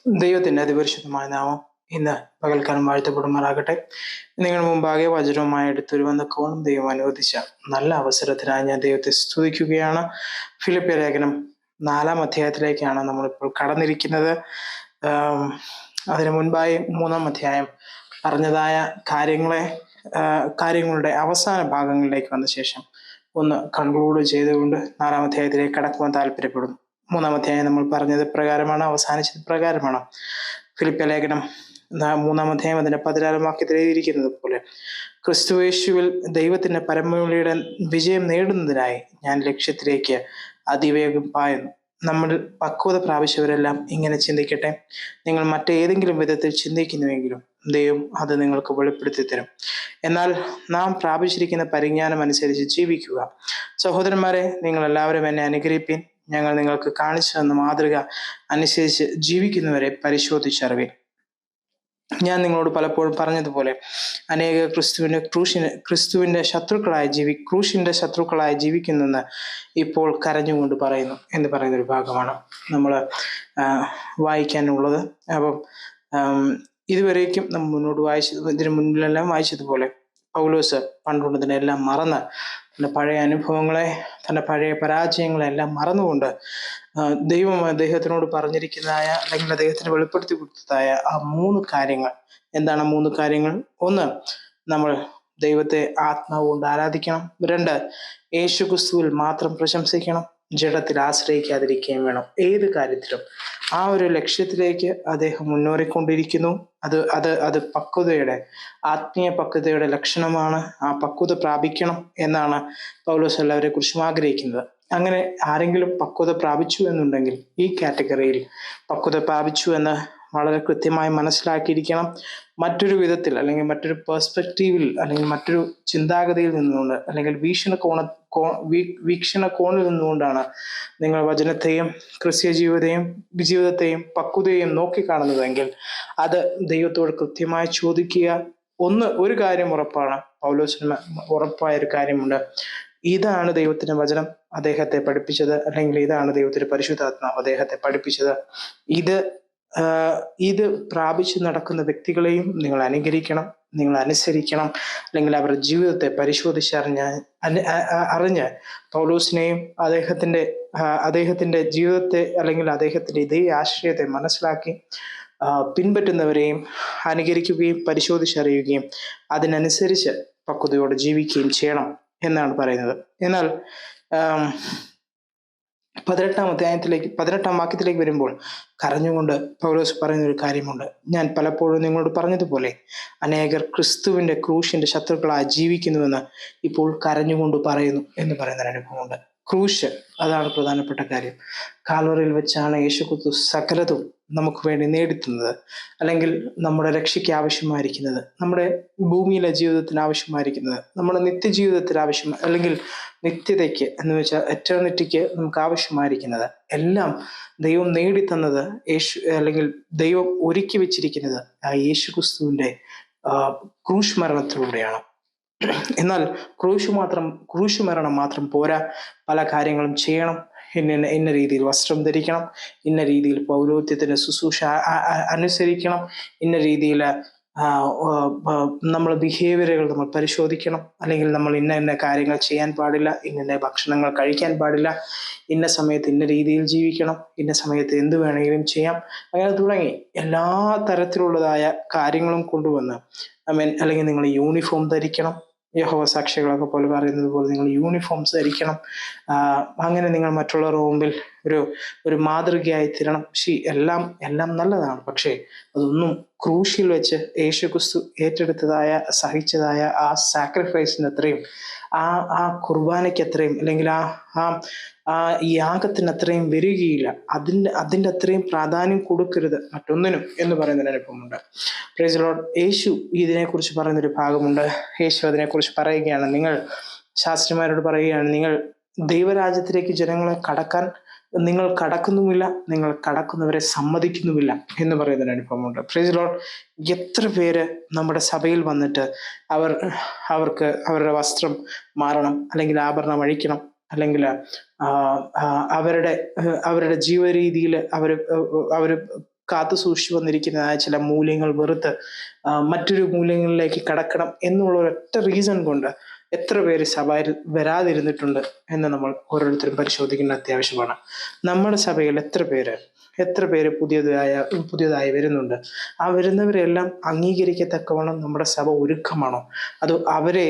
ദൈവത്തിൻ്റെ അതിപരിശുദ്ധമായ നാമം ഇന്ന് പകൽക്കാലം വാഴ്ത്തപ്പെടുമാറാകട്ടെ. നിങ്ങൾ മുമ്പാകെ വചനവുമായി എടുത്തൊരു വന്നക്കോണം ദൈവം അനുവദിച്ച നല്ല അവസരത്തിനായി ഞാൻ ദൈവത്തെ സ്തുതിക്കുകയാണ്. ഫിലിപ്പിയ ലേഖനം 4-ാം അധ്യായത്തിലേക്കാണ് നമ്മളിപ്പോൾ കടന്നിരിക്കുന്നത്. അതിനു മുൻപായി 3-ാം അധ്യായം പറഞ്ഞതായ കാര്യങ്ങളുടെ അവസാന ഭാഗങ്ങളിലേക്ക് വന്ന ശേഷം ഒന്ന് കൺക്ലൂഡ് ചെയ്തുകൊണ്ട് 4-ാം അധ്യായത്തിലേക്ക് കടക്കുവാൻ താല്പര്യപ്പെടുന്നു. 3-ാം അധ്യായം നമ്മൾ പറഞ്ഞത് പ്രകാരമാണ്, അവസാനിച്ചത് പ്രകാരമാണ്. ഫിലിപ്പിയ ലേഖനം 3-ാം അധ്യായം അതിന്റെ 16-ാം വാക്യത്തിൽ എഴുതിയിരിക്കുന്നത് പോലെ, ക്രിസ്തുയേശുവിൽ ദൈവത്തിന്റെ പരമവിളിയുടെ വിജയം നേടുന്നതിനായി ഞാൻ ലക്ഷ്യത്തിലേക്ക് അതിവേഗം പായുന്നു. നമ്മൾ പക്വത പ്രാപിച്ചവരെല്ലാം ഇങ്ങനെ ചിന്തിക്കട്ടെ. നിങ്ങൾ മറ്റേതെങ്കിലും വിധത്തിൽ ചിന്തിക്കുന്നുവെങ്കിലും ദൈവം അത് നിങ്ങൾക്ക് വെളിപ്പെടുത്തി തരും. എന്നാൽ നാം പ്രാപിച്ചിരിക്കുന്ന പരിജ്ഞാനം അനുസരിച്ച് ജീവിക്കുക. സഹോദരന്മാരെ, നിങ്ങൾ എല്ലാവരും എന്നെ അനുഗ്രഹിപ്പിൻ. ഞങ്ങൾ നിങ്ങൾക്ക് കാണിച്ചു തന്ന മാതൃക അനുസരിച്ച് ജീവിക്കുന്നവരെ പരിശോധിച്ചറിവിൻ. ഞാൻ നിങ്ങളോട് പലപ്പോഴും പറഞ്ഞതുപോലെ അനേക ക്രിസ്തുവിന്റെ ശത്രുക്കളായി ജീവിക്കുന്നെന്ന് ഇപ്പോൾ കരഞ്ഞുകൊണ്ട് പറയുന്നു എന്ന് പറയുന്നൊരു ഭാഗമാണ് നമ്മൾ വായിക്കാനുള്ളത്. അപ്പം ഇതുവരേക്കും നമ്മൾ മുന്നോട്ട് ഇതിനു മുന്നിലെല്ലാം വായിച്ചതുപോലെ പൗലോസ് പണ്ടുള്ളതിനെല്ലാം മറന്ന് തൻ്റെ പഴയ അനുഭവങ്ങളെ, തൻ്റെ പഴയ പരാജയങ്ങളെല്ലാം മറന്നുകൊണ്ട് ദൈവം അദ്ദേഹത്തിനോട് പറഞ്ഞിരിക്കുന്നതായ അല്ലെങ്കിൽ അദ്ദേഹത്തിന് വെളിപ്പെടുത്തി കൊടുത്തതായ ആ 3 കാര്യങ്ങൾ എന്താണ്? 3 കാര്യങ്ങൾ. 1, നമ്മൾ ദൈവത്തെ ആത്മാവ് കൊണ്ട് ആരാധിക്കണം. 2, യേശുക്രിസ്തുവിൽ മാത്രം പ്രശംസിക്കണം. ജഡത്തിൽ ആശ്രയിക്കാതിരിക്കുകയും വേണം. ഏത് കാര്യത്തിലും ആ ഒരു ലക്ഷ്യത്തിലേക്ക് അദ്ദേഹം മുന്നേറിക്കൊണ്ടിരിക്കുന്നു. അത് പക്വതയുടെ, ആത്മീയ പക്വതയുടെ ലക്ഷണമാണ്. ആ പക്വത പ്രാപിക്കണം എന്നാണ് പൗലോസ് എല്ലാവരെ കുറിച്ചും ആഗ്രഹിക്കുന്നത്. അങ്ങനെ ആരെങ്കിലും പക്വത പ്രാപിച്ചു എന്നുണ്ടെങ്കിൽ ഈ കാറ്റഗറിയിൽ പക്വത പ്രാപിച്ചു എന്ന് വളരെ കൃത്യമായി മനസ്സിലാക്കിയിരിക്കണം. മറ്റൊരു വിധത്തിൽ അല്ലെങ്കിൽ മറ്റൊരു പെർസ്പെക്റ്റീവിൽ അല്ലെങ്കിൽ മറ്റൊരു ചിന്താഗതിയിൽ നിന്നുകൊണ്ട് അല്ലെങ്കിൽ വീക്ഷണകോണിൽ നിന്നുകൊണ്ടാണ് നിങ്ങൾ വചനത്തെയും ക്രിസ്തീയ ജീവിതത്തെയും പക്വതയെയും നോക്കിക്കാണുന്നതെങ്കിൽ അത് ദൈവത്തോട് കൃത്യമായി ചോദിക്കുക. ഒരു കാര്യം ഉറപ്പാണ്, പൗലോസിന് ഉറപ്പായൊരു കാര്യമുണ്ട്. ഇതാണ് ദൈവത്തിന്റെ വചനം അദ്ദേഹത്തെ പഠിപ്പിച്ചത്, അല്ലെങ്കിൽ ഇതാണ് ദൈവത്തിന്റെ പരിശുദ്ധാത്മാവ് അദ്ദേഹത്തെ പഠിപ്പിച്ചത്. ഇത് പ്രാപിച്ചു നടക്കുന്ന വ്യക്തികളെയും നിങ്ങൾ അനുകരിക്കണം, നിങ്ങൾ അനുസരിക്കണം, അല്ലെങ്കിൽ അവരുടെ ജീവിതത്തെ അറിഞ്ഞ് പൗലോസിനെയും അദ്ദേഹത്തിന്റെ ജീവിതത്തെ അല്ലെങ്കിൽ അദ്ദേഹത്തിന്റെ ഇതേ ആശയത്തെ മനസ്സിലാക്കി പിൻപറ്റുന്നവരെയും അനുകരിക്കുകയും പരിശോധിച്ചറിയുകയും അതിനനുസരിച്ച് പക്വതയോടെ ജീവിക്കുകയും ചെയ്യണം എന്നാണ് പറയുന്നത്. എന്നാൽ 18-ാം വാക്യത്തിലേക്ക് വരുമ്പോൾ കരഞ്ഞുകൊണ്ട് പൗലോസ് പറയുന്ന ഒരു കാര്യമുണ്ട്. ഞാൻ പലപ്പോഴും നിങ്ങളോട് പറഞ്ഞതുപോലെ അനേകർ ക്രിസ്തുവിന്റെ ക്രൂശിന്റെ ശത്രുക്കളായി ജീവിക്കുന്നുവെന്ന് ഇപ്പോൾ കരഞ്ഞുകൊണ്ട് പറയുന്നു എന്ന് പറയുന്ന അനുഭവമുണ്ട്. ക്രൂശ്, അതാണ് പ്രധാനപ്പെട്ട കാര്യം. കാൽവറിയിൽ വെച്ചാണ് യേശുക്രിസ്തു സകലതും നമുക്ക് വേണ്ടി നേടിത്തുന്നത്, അല്ലെങ്കിൽ നമ്മുടെ രക്ഷയ്ക്ക് ആവശ്യമായിരിക്കുന്നത്, നമ്മുടെ ഭൂമിയിലെ ജീവിതത്തിന് ആവശ്യമായിരിക്കുന്നത്, നമ്മുടെ നിത്യജീവിതത്തിന് അല്ലെങ്കിൽ നിത്യതയ്ക്ക് എന്ന് വെച്ചാൽ എറ്റർണിറ്റിക്ക് നമുക്ക് ആവശ്യമായിരിക്കുന്നത് എല്ലാം ദൈവം നേടിത്തന്നത് അല്ലെങ്കിൽ ദൈവം ഒരുക്കി വെച്ചിരിക്കുന്നത് ആ യേശുക്രിസ്തുവിന്റെ ക്രൂശ് മരണത്തിലൂടെയാണ്. എന്നാൽ ക്രൂശ് മരണം മാത്രം പോരാ, പല കാര്യങ്ങളും ചെയ്യണം. ഇന്ന രീതിയിൽ വസ്ത്രം ധരിക്കണം, ഇന്ന രീതിയിൽ പൗരോഹിത്യത്തിന്റെ ശുശ്രൂഷ അനുസരിക്കണം, ഇന്ന രീതിയിൽ നമ്മളെ ബിഹേവിയറുകൾ നമ്മൾ പരിശോധിക്കണം, അല്ലെങ്കിൽ നമ്മൾ ഇന്ന കാര്യങ്ങൾ ചെയ്യാൻ പാടില്ല, ഇന്ന ഭക്ഷണങ്ങൾ കഴിക്കാൻ പാടില്ല, ഇന്ന സമയത്ത് ഇന്ന രീതിയിൽ ജീവിക്കണം, ഇന്ന സമയത്ത് എന്ത് വേണമെങ്കിലും ചെയ്യാം, അങ്ങനെ തുടങ്ങി എല്ലാ തരത്തിലുള്ളതായ കാര്യങ്ങളും കൊണ്ടുവന്ന് അല്ലെങ്കിൽ നിങ്ങൾ യൂണിഫോം ധരിക്കണം. യഹോവ സാക്ഷികളൊക്കെ പോലെ പറയുന്നത് പോലെ നിങ്ങൾ യൂണിഫോംസ് ധരിക്കണം. അങ്ങനെ നിങ്ങൾ മറ്റുള്ളവരുടെ മുമ്പിൽ ഒരു മാതൃകയായി തീരണം. എല്ലാം നല്ലതാണ്. പക്ഷേ അതൊന്നും ക്രൂശിൽ വെച്ച് യേശുക്രിസ്തു ഏറ്റെടുത്തതായ സഹിച്ചതായ ആ സാക്രിഫൈസിന് അത്രയും ആ കുർബാനയ്ക്ക് അത്രയും അല്ലെങ്കിൽ ആ യാഗത്തിന് അത്രയും വരികയില്ല. അതിൻ്റെ അത്രയും പ്രാധാന്യം കൊടുക്കരുത് മറ്റൊന്നിനും എന്ന് പറയുന്നൊരു അനുഭവമുണ്ട്. Price the Lord. യേശു ഇതിനെക്കുറിച്ച് പറയുന്നൊരു ഭാഗമുണ്ട്. യേശു അതിനെക്കുറിച്ച് പറയുകയാണ്, നിങ്ങൾ ശാസ്ത്രിമാരോട് പറയുകയാണ്, നിങ്ങൾ ദൈവരാജ്യത്തിലേക്ക് ജനങ്ങളെ നിങ്ങൾ കടക്കുന്നുമില്ല, നിങ്ങൾ കടക്കുന്നവരെ സമ്മതിക്കുന്നുമില്ല എന്ന് പറയുന്നൊരു അനുഭവമുണ്ട്. Price the Lord. എത്ര പേര് നമ്മുടെ സഭയിൽ വന്നിട്ട് അവർക്ക് അവരുടെ വസ്ത്രം മാറണം, അല്ലെങ്കിൽ ആഭരണം അഴിക്കണം, അല്ലെങ്കിൽ അവരുടെ ജീവിത രീതിയിൽ അവർ കാത്തു സൂക്ഷിച്ചു വന്നിരിക്കുന്നതായ ചില മൂല്യങ്ങൾ വെറുത്ത് മറ്റൊരു മൂല്യങ്ങളിലേക്ക് കടക്കണം എന്നുള്ള ഒരൊറ്റ റീസൺ കൊണ്ട് എത്ര പേര് സഭയിൽ വരാതിരുന്നിട്ടുണ്ട് എന്ന് നമ്മൾ ഓരോരുത്തരും പരിശോധിക്കേണ്ട അത്യാവശ്യമാണ്. നമ്മുടെ സഭയിൽ എത്ര പേര് പുതിയതായി വരുന്നുണ്ട്? ആ വരുന്നവരെല്ലാം അംഗീകരിക്കത്തക്കവണ്ണം നമ്മുടെ സഭ ഒരുക്കമാണോ? അതോ അവര്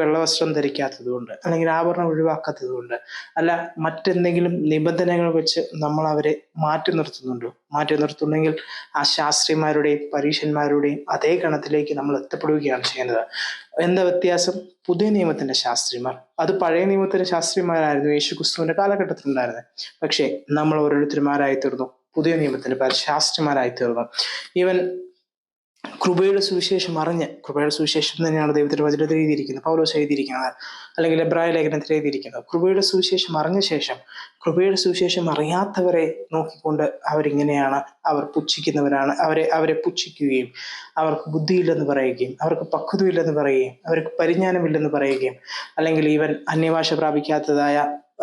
വെള്ളവസ്ത്രം ധരിക്കാത്തത് കൊണ്ട്, അല്ലെങ്കിൽ ആഭരണം ഒഴിവാക്കാത്തത് കൊണ്ട്, അല്ല മറ്റെന്തെങ്കിലും നിബന്ധനകൾ വെച്ച് നമ്മൾ അവരെ മാറ്റി നിർത്തുന്നെങ്കിൽ ആ ശാസ്ത്രിമാരുടെയും പരീശന്മാരുടെയും അതേ ഗണത്തിലേക്ക് നമ്മൾ എത്തപ്പെടുകയാണ് ചെയ്യുന്നത്. എന്താ വ്യത്യാസം? പുതിയ നിയമത്തിന്റെ ശാസ്ത്രിമാർ, അത് പഴയ നിയമത്തിന്റെ ശാസ്ത്രിമാരായിരുന്നു യേശു ക്രിസ്തുവിന്റെ കാലഘട്ടത്തിലുണ്ടായിരുന്നത്. പക്ഷേ നമ്മൾ ഓരോരുത്തരുമാരായി തീർന്നു, പുതിയ നിയമത്തിന്റെ ശാസ്ത്രിമാരായി തീർന്നു. ഈവൻ കൃപയുടെ സുവിശേഷം തന്നെയാണ് ദൈവത്തിന്റെ വചനത്തിൽ എഴുതിയിരിക്കുന്നത്, പൗലോസ് എഴുതിയിരിക്കുന്നത്, അല്ലെങ്കിൽ എബ്രായ ലേഖനത്തിൽ എഴുതിയിരിക്കുന്നത്. കൃപയുടെ സുവിശേഷം അറിഞ്ഞ ശേഷം കൃപയുടെ സുവിശേഷം അറിയാത്തവരെ നോക്കിക്കൊണ്ട് അവർ പുച്ഛിക്കുന്നവരാണ്. അവരെ പുച്ഛിക്കുകയും അവർക്ക് ബുദ്ധിയില്ലെന്ന് പറയുകയും അവർക്ക് പക്വതയില്ലെന്ന് പറയുകയും അവർക്ക് പരിജ്ഞാനമില്ലെന്ന് പറയുകയും, അല്ലെങ്കിൽ ഈവൻ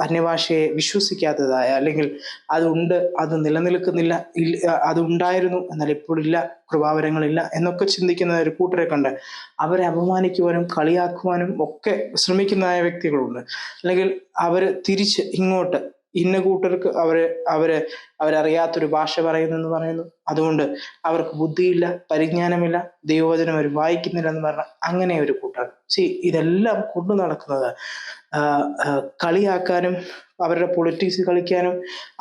അന്യഭാഷയെ വിശ്വസിക്കാത്തതായ, അല്ലെങ്കിൽ അത് നിലനിൽക്കുന്നില്ല, അതുണ്ടായിരുന്നു എന്നാൽ ഇപ്പോഴില്ല, കൃപാവരങ്ങളില്ല എന്നൊക്കെ ചിന്തിക്കുന്ന ഒരു കൂട്ടരെ കണ്ട് അവരെ അപമാനിക്കുവാനും കളിയാക്കുവാനും ഒക്കെ ശ്രമിക്കുന്നതായ വ്യക്തികളുണ്ട്. അല്ലെങ്കിൽ അവര് തിരിച്ച് ഇങ്ങോട്ട് ഇന്ന കൂട്ടർക്ക് അവരറിയാത്തൊരു ഭാഷ പറയുന്നു, അതുകൊണ്ട് അവർക്ക് ബുദ്ധിയില്ല, പരിജ്ഞാനമില്ല, ദൈവവചനം അവർ വായിക്കുന്നില്ല എന്ന് പറഞ്ഞ അങ്ങനെ ഒരു കൂട്ടർ. ഇതെല്ലാം കൊണ്ടു നടക്കുന്നത് കളിയാക്കാനും അവരുടെ പൊളിറ്റിക്സ് കളിക്കാനും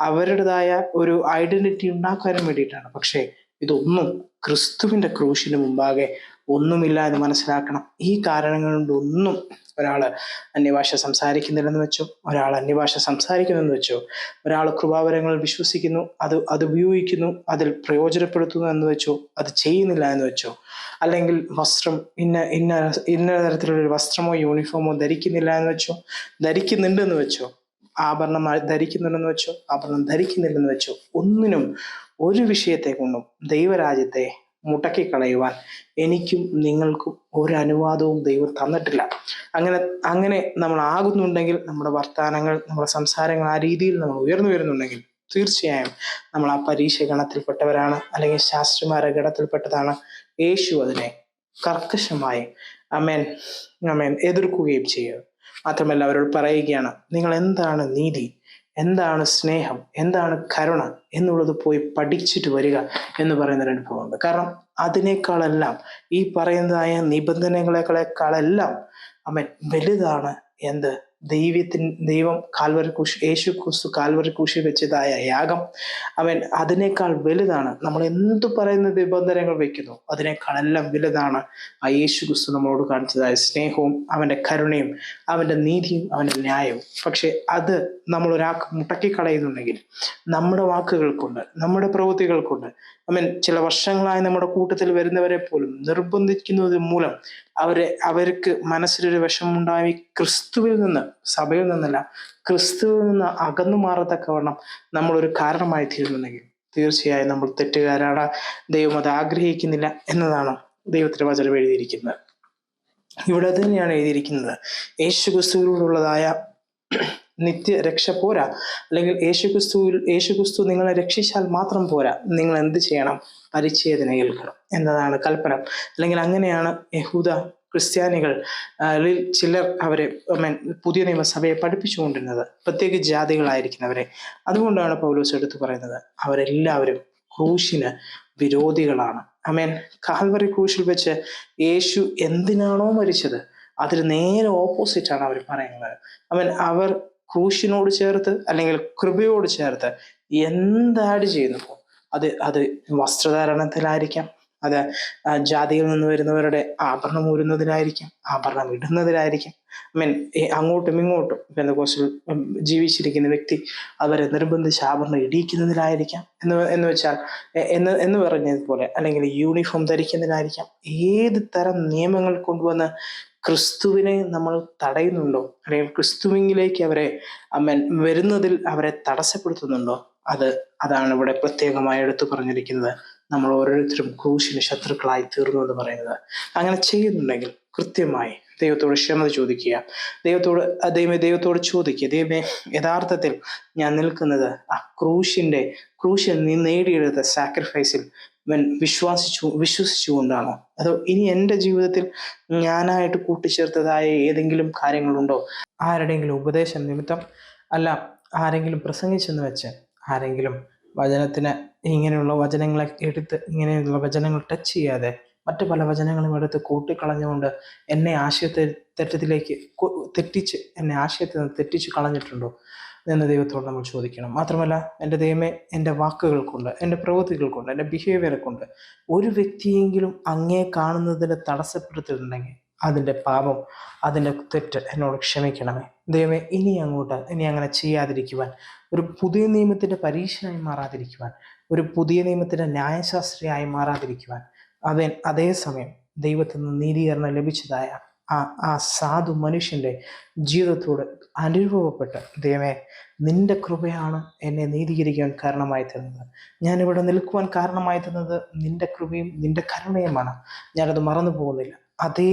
അവരുടേതായ ഒരു ഐഡന്റിറ്റി ഉണ്ടാക്കാനും വേണ്ടിയിട്ടാണ്. പക്ഷേ ഇതൊന്നും ക്രിസ്തുവിന്റെ ക്രൂശിന് മുമ്പാകെ ഒന്നുമില്ല എന്ന് മനസ്സിലാക്കണം. ഈ കാരണങ്ങൾ കൊണ്ടൊന്നും ഒരാള് അന്യഭാഷ സംസാരിക്കുന്നില്ലെന്ന് വെച്ചോ, ഒരാൾ അന്യഭാഷ സംസാരിക്കുന്നെന്ന് വെച്ചോ, ഒരാൾ കൃപാവരങ്ങൾ വിശ്വസിക്കുന്നു, അത് ഉപയോഗിക്കുന്നു, അതിൽ പ്രയോജനപ്പെടുത്തുന്നു എന്ന് വെച്ചോ, അത് ചെയ്യുന്നില്ല എന്ന് വെച്ചോ, അല്ലെങ്കിൽ വസ്ത്രം ഇന്ന തരത്തിലുള്ളൊരു വസ്ത്രമോ യൂണിഫോമോ ധരിക്കുന്നില്ല എന്ന് വെച്ചോ, ധരിക്കുന്നുണ്ടെന്ന് വെച്ചോ, ആഭരണം ധരിക്കുന്നുണ്ടെന്ന് വെച്ചോ, ആഭരണം ധരിക്കുന്നില്ലെന്ന് വെച്ചോ, ഒന്നിനും ഒരു വിഷയത്തെ കൊണ്ടും ദൈവരാജ്യത്തെ മുടക്കിക്കളയുവാൻ എനിക്കും നിങ്ങൾക്കും ഒരു അനുവാദവും ദൈവം തന്നിട്ടില്ല. അങ്ങനെ നമ്മൾ ആകുന്നുണ്ടെങ്കിൽ, നമ്മുടെ വർത്തമാനങ്ങൾ, നമ്മുടെ സംസാരങ്ങൾ ആ രീതിയിൽ നമ്മൾ ഉയർന്നു വരുന്നുണ്ടെങ്കിൽ, തീർച്ചയായും നമ്മൾ ആ പരീക്ഷ ഗണത്തിൽപ്പെട്ടവരാണ്, അല്ലെങ്കിൽ ശാസ്ത്രിമാരുടെ ഗണത്തിൽപ്പെട്ടതാണ്. യേശു അതിനെ കർക്കശമായി അമേൻ എതിർക്കുകയും ചെയ്യുക. മാത്രമല്ല അവരോട് പറയുകയാണ്, നിങ്ങൾ എന്താണ് നീതി, എന്താണ് സ്നേഹം, എന്താണ് കരുണ എന്നുള്ളത് പോയി പഠിച്ചിട്ട് വരിക എന്ന് പറയുന്നൊരു അനുഭവമുണ്ട്. കാരണം അതിനേക്കാളെല്ലാം, ഈ പറയുന്നതായ നിബന്ധനകളെക്കാളെല്ലാം വലുതാണ് ദൈവം യേശു ക്രിസ്തു കാൽവരി ക്രൂശിൽ വെച്ചതായ യാഗം. അതിനേക്കാൾ വലുതാണ്. നമ്മൾ എന്തു പറയുന്ന നിബന്ധനകൾ വെക്കുന്നു, അതിനേക്കാളെല്ലാം വലുതാണ് ആ യേശു ക്രിസ്തു നമ്മളോട് കാണിച്ചതായ സ്നേഹവും അവന്റെ കരുണയും അവന്റെ നീതിയും അവന്റെ ന്യായവും. പക്ഷെ അത് നമ്മൾ ഒരാൾക്ക് മുടക്കിക്കളയുന്നുണ്ടെങ്കിൽ, നമ്മുടെ വാക്കുകൾ കൊണ്ട്, നമ്മുടെ പ്രവൃത്തികൾ കൊണ്ട്, ചില വർഷങ്ങളായി നമ്മുടെ കൂട്ടത്തിൽ വരുന്നവരെ പോലും നിർബന്ധിക്കുന്നത് മൂലം അവർക്ക് മനസ്സിലൊരു വിഷമമുണ്ടായി ക്രിസ്തുവിൽ നിന്ന്, സഭയിൽ നിന്നല്ല, ക്രിസ്തുവിൽ നിന്ന് അകന്നു മാറത്തക്കവണ്ണം നമ്മളൊരു കാരണമായി തീരുന്നുണ്ടെങ്കിൽ, തീർച്ചയായും നമ്മൾ തെറ്റുകാരാണ്. ദൈവം അത് ആഗ്രഹിക്കുന്നില്ല എന്നതാണ് ദൈവത്തിന്റെ വചനം എഴുതിയിരിക്കുന്നത്. ഇവിടെ തന്നെയാണ് എഴുതിയിരിക്കുന്നത്, യേശു ക്രിസ്തുവിനോടുള്ളതായ നിത്യ രക്ഷ പോരാ, അല്ലെങ്കിൽ യേശു ക്രിസ്തു നിങ്ങളെ രക്ഷിച്ചാൽ മാത്രം പോരാ, നിങ്ങൾ എന്ത് ചെയ്യണം? പരിച്ഛേദന ഏൽക്കണം എന്നതാണ് കൽപ്പന. അല്ലെങ്കിൽ അങ്ങനെയാണ് യഹൂദ ക്രിസ്ത്യാനികൾ ചിലർ അവരെ പുതിയ നിയമസഭയെ പഠിപ്പിച്ചുകൊണ്ടിരുന്നത്, പ്രത്യേക ജാതികളായിരിക്കുന്നവരെ. അതുകൊണ്ടാണ് പൗലോസ് എടുത്തു പറയുന്നത്, അവരെല്ലാവരും ക്രൂശിന് വിരോധികളാണ്. കാൽവറി ക്രൂശിൽ വെച്ച് യേശു എന്തിനാണോ മരിച്ചത് അതിന് നേരെ ഓപ്പോസിറ്റ് ആണ് അവർ പറയുന്നത്. അവർ ക്രൂശിനോട് ചേർത്ത്, അല്ലെങ്കിൽ കൃപയോട് ചേർത്ത് എന്താഡ് ചെയ്യുന്നു, അത് വസ്ത്രധാരണത്തിലായിരിക്കാം, അത് ജാതിയിൽ നിന്ന് വരുന്നവരുടെ ആഭരണം ഊരുന്നതിലായിരിക്കാം, ആഭരണം ഇടുന്നതിലായിരിക്കാം, അങ്ങോട്ടും ഇങ്ങോട്ടും പെന്തക്കോസ്തിൽ ജീവിച്ചിരിക്കുന്ന വ്യക്തി അവരെ നിർബന്ധിച്ച് ആഭരണം ഇടിയിക്കുന്നതിലായിരിക്കാം, എന്ന് പറഞ്ഞതുപോലെ, അല്ലെങ്കിൽ യൂണിഫോം ധരിക്കുന്നതിലായിരിക്കാം. ഏത് തരം നിയമങ്ങൾ കൊണ്ടുവന്ന് ക്രിസ്തുവിനെ നമ്മൾ തടയുന്നുണ്ടോ, അല്ലെങ്കിൽ ക്രിസ്തുവിലേക്ക് അവരെ വരുന്നതിൽ അവരെ തടസ്സപ്പെടുത്തുന്നുണ്ടോ, അതാണ് ഇവിടെ പ്രത്യേകമായി എടുത്തു പറഞ്ഞിരിക്കുന്നത്. നമ്മൾ ഓരോരുത്തരും ക്രൂശിന് ശത്രുക്കളായി തീർന്നു എന്ന് പറയുന്നത്. അങ്ങനെ ചെയ്യുന്നുണ്ടെങ്കിൽ കൃത്യമായി ദൈവത്തോട് ക്ഷമ ചോദിക്കുക. ദൈവത്തോട് ചോദിക്കുക, ദൈവമേ, യഥാർത്ഥത്തിൽ ഞാൻ നിൽക്കുന്നത് ആ ക്രൂശിൽ നീ നേടിയെടുത്ത സാക്രിഫൈസിൽ വിശ്വസിച്ചുകൊണ്ടാണോ, അതോ ഇനി എൻ്റെ ജീവിതത്തിൽ ഞാനായിട്ട് കൂട്ടിച്ചേർത്തതായ ഏതെങ്കിലും കാര്യങ്ങളുണ്ടോ? ആരുടെയെങ്കിലും ഉപദേശം നിമിത്തം, അല്ല ആരെങ്കിലും പ്രസംഗിച്ചെന്ന് വെച്ച് ആരെങ്കിലും വചനത്തിന് ഇങ്ങനെയുള്ള വചനങ്ങളെ എടുത്ത് ഇങ്ങനെയുള്ള വചനങ്ങൾ ടച്ച് ചെയ്യാതെ മറ്റു പല വചനങ്ങളും എടുത്ത് കൂട്ടിക്കളഞ്ഞുകൊണ്ട് എന്നെ ആശയത്തിൽ നിന്ന് തെറ്റിച്ച് കളഞ്ഞിട്ടുണ്ടോ എന്ന് ദൈവത്തോട് നമ്മൾ ചോദിക്കണം. മാത്രമല്ല, എൻ്റെ ദൈവമേ, എൻ്റെ വാക്കുകൾ കൊണ്ട്, എൻ്റെ പ്രവൃത്തികൾ കൊണ്ട്, എൻ്റെ ബിഹേവിയറെ കൊണ്ട് ഒരു വ്യക്തിയെങ്കിലും അങ്ങേ കാണുന്നതിന് തടസ്സപ്പെടുത്തിയിട്ടുണ്ടെങ്കിൽ അതിൻ്റെ പാപം, അതിൻ്റെ തെറ്റ് എന്നോട് ക്ഷമിക്കണമേ. ദൈവമേ, ഇനി അങ്ങനെ ചെയ്യാതിരിക്കുവാൻ, ഒരു പുതിയ നിയമത്തിൻ്റെ പരീക്ഷനായി മാറാതിരിക്കുവാൻ, ഒരു പുതിയ നിയമത്തിൻ്റെ ന്യായശാസ്ത്രിയായി മാറാതിരിക്കുവാൻ, അതേസമയം ദൈവത്തിൽ നിന്ന് നീതീകരണം ലഭിച്ചതായ ആ സാധു മനുഷ്യൻ്റെ ജീവിതത്തോട് അനുഭവപ്പെട്ട്, ദൈവമേ, നിന്റെ കൃപയാണ് എന്നെ നീതീകരിക്കാൻ കാരണമായി തന്നത്, ഞാനിവിടെ നിൽക്കുവാൻ കാരണമായി തന്നത് നിന്റെ കൃപയും നിന്റെ കരുണയുമാണ്, ഞാനത് മറന്നു പോകുന്നില്ല. അതേ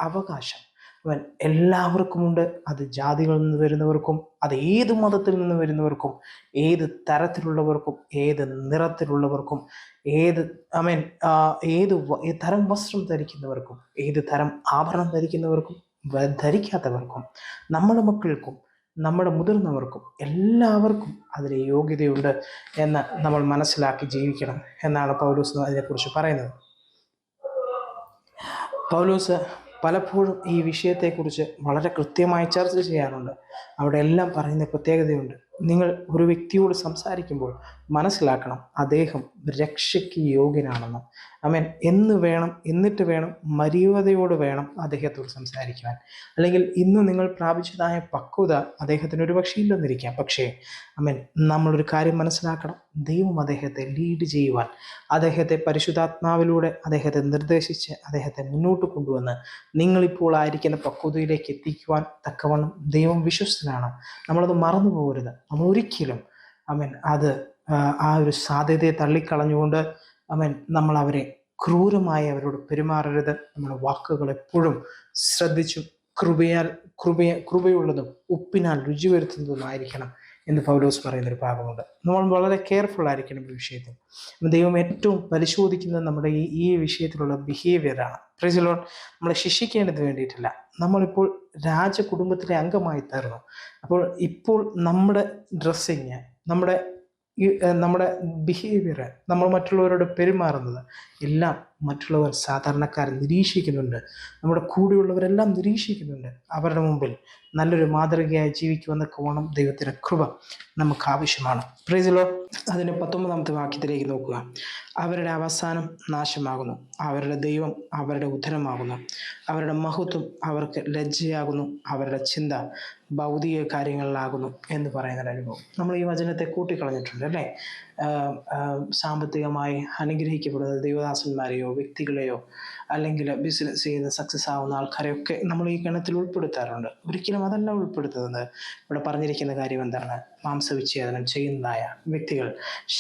അവകാശം അവൻ എല്ലാവർക്കുമുണ്ട്. അത് ജാതികളിൽ നിന്ന് വരുന്നവർക്കും, അത് ഏത് മതത്തിൽ നിന്ന് വരുന്നവർക്കും, ഏത് തരത്തിലുള്ളവർക്കും, ഏത് നിറത്തിലുള്ളവർക്കും, ഏത് തരം വസ്ത്രം ധരിക്കുന്നവർക്കും, ഏത് തരം ആഭരണം ധരിക്കുന്നവർക്കും, ധരിക്കാത്തവർക്കും, നമ്മുടെ മക്കൾക്കും, നമ്മുടെ മുതിർന്നവർക്കും, എല്ലാവർക്കും അതിന് യോഗ്യതയുണ്ട് എന്ന് നമ്മൾ മനസ്സിലാക്കി ജീവിക്കണം എന്നാണ് പൗലോസ് അതിനെക്കുറിച്ച് പറയുന്നത്. പൗലോസ് പലപ്പോഴും ഈ വിഷയത്തെക്കുറിച്ച് വളരെ കൃത്യമായി ചർച്ച ചെയ്യാറുണ്ട്. അവിടെ എല്ലാം പറയുന്ന പ്രത്യേകതയുണ്ട്. നിങ്ങൾ ഒരു വ്യക്തിയോട് സംസാരിക്കുമ്പോൾ മനസ്സിലാക്കണം, അദ്ദേഹം രക്ഷയ്ക്ക് യോഗ്യനാണെന്ന്. ആമേൻ. എന്നിട്ട് വേണം മര്യാദയോട് വേണം അദ്ദേഹത്തോട് സംസാരിക്കുവാൻ. അല്ലെങ്കിൽ ഇന്ന് നിങ്ങൾ പ്രാപിച്ചതായ പക്വത അദ്ദേഹത്തിന് ഒരു പക്ഷേ ഇല്ലെന്നിരിക്കാം. പക്ഷേ ആമേൻ, നമ്മളൊരു കാര്യം മനസ്സിലാക്കണം, ദൈവം അദ്ദേഹത്തെ ലീഡ് ചെയ്യുവാൻ, അദ്ദേഹത്തെ പരിശുദ്ധാത്മാവിലൂടെ അദ്ദേഹത്തെ നിർദ്ദേശിച്ച് അദ്ദേഹത്തെ മുന്നോട്ട് കൊണ്ടുവന്ന് നിങ്ങളിപ്പോൾ ആയിരിക്കുന്ന പക്വതയിലേക്ക് എത്തിക്കുവാൻ തക്കവണ്ണം ദൈവം വിശ്വസ്തനാണ്. നമ്മളത് മറന്നു പോകരുത്. നമ്മൾ ഒരിക്കലും ആ ഒരു സാധ്യതയെ തള്ളിക്കളഞ്ഞുകൊണ്ട് നമ്മൾ അവരെ ക്രൂരമായി അവരോട് പെരുമാറരുത്. നമ്മുടെ വാക്കുകൾ എപ്പോഴും ശ്രദ്ധിച്ചും കൃപയുള്ളതും ഉപ്പിനാൽ രുചി വരുത്തുന്നതുമായിരിക്കണം എന്ന് പൗലോസ് പറയുന്നൊരു ഭാഗമുണ്ട്. നമ്മൾ വളരെ കെയർഫുൾ ആയിരിക്കണം ഈ വിഷയത്തിൽ. ദൈവം ഏറ്റവും പരിശോധിക്കുന്നത് നമ്മുടെ ഈ വിഷയത്തിലുള്ള ബിഹേവിയറാണ്. Price the Lord. നമ്മളെ ശിക്ഷിക്കേണ്ടത് വേണ്ടിയിട്ടില്ല. നമ്മളിപ്പോൾ രാജകുടുംബത്തിലെ അംഗമായി തീർന്നു. അപ്പോൾ ഇപ്പോൾ നമ്മുടെ ഡ്രസ്സിങ്, നമ്മുടെ ബിഹേവിയർ, നമ്മൾ മറ്റുള്ളവരോട് പെരുമാറുന്നത് എല്ലാം മറ്റുള്ളവർ, സാധാരണക്കാർ നിരീക്ഷിക്കുന്നുണ്ട്. നമ്മുടെ കൂടെയുള്ളവരെല്ലാം നിരീക്ഷിക്കുന്നുണ്ട്. അവരുടെ മുമ്പിൽ നല്ലൊരു മാതൃകയായി ജീവിക്കുമെന്നൊക്കെ വേണം. ദൈവത്തിൻ്റെ കൃപ നമുക്ക് ആവശ്യമാണ്. Price the Lord. അതിന് 19-ാമത്തെ വാക്യത്തിലേക്ക് നോക്കുക. അവരുടെ അവസാനം നാശമാകുന്നു, അവരുടെ ദൈവം അവരുടെ ഉദ്ധരമാകുന്നു, അവരുടെ മഹത്വം അവർക്ക് ലജ്ജയാകുന്നു, അവരുടെ ചിന്ത ഭൗതിക കാര്യങ്ങളിലാകുന്നു എന്ന് പറയുന്ന അനുഭവം നമ്മൾ ഈ വചനത്തെ കൂട്ടിക്കളഞ്ഞിട്ടുണ്ട്, അല്ലേ? സാമ്പത്തികമായി അനുഗ്രഹിക്കപ്പെടുന്ന ദൈവദാസന്മാരെയോ വ്യക്തികളെയോ അല്ലെങ്കിൽ ബിസിനസ് ചെയ്ത് സക്സസ് ആവുന്ന ആൾക്കാരെയൊക്കെ നമ്മൾ ഈ ഗണത്തിൽ ഉൾപ്പെടുത്താറുണ്ട്. ഒരിക്കലും അതല്ല ഉൾപ്പെടുത്തുന്നത്. ഇവിടെ പറഞ്ഞിരിക്കുന്ന കാര്യം എന്താണ്? മാംസവിച്ഛേദനം ചെയ്യുന്നതായ വ്യക്തികൾ,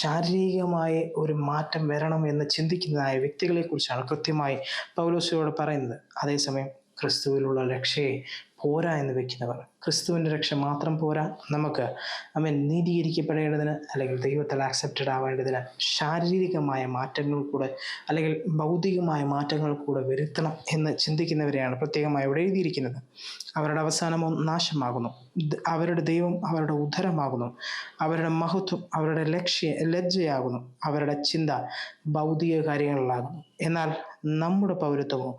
ശാരീരികമായ ഒരു മാറ്റം വരണം എന്ന് ചിന്തിക്കുന്നതായ വ്യക്തികളെ കുറിച്ചാണ് കൃത്യമായി പൗലോസിനോട് പറയുന്നത്. അതേസമയം ക്രിസ്തുവിലുള്ള രക്ഷയെ പോരാ എന്ന് വെക്കുന്നവർ, ക്രിസ്തുവിൻ്റെ രക്ഷ മാത്രം പോരാ, നമുക്ക് നീതീകരിക്കപ്പെടേണ്ടതിന് അല്ലെങ്കിൽ ദൈവത്തിൽ ആക്സെപ്റ്റഡ് ആവേണ്ടതിന് ശാരീരികമായ മാറ്റങ്ങൾ കൂടെ അല്ലെങ്കിൽ ഭൗതികമായ മാറ്റങ്ങൾ കൂടെ വരുത്തണം എന്ന് ചിന്തിക്കുന്നവരെയാണ് പ്രത്യേകമായി ഇവിടെ എഴുതിയിരിക്കുന്നത്. അവരുടെ അവസാനമോ നാശമാകുന്നു, അവരുടെ ദൈവം അവരുടെ ഉദ്ധരമാകുന്നു, അവരുടെ മഹത്വം അവരുടെ ലജ്ജയാകുന്നു, അവരുടെ ചിന്ത ഭൗതിക കാര്യങ്ങളിലാകുന്നു. എന്നാൽ നമ്മുടെ പൗരത്വമോ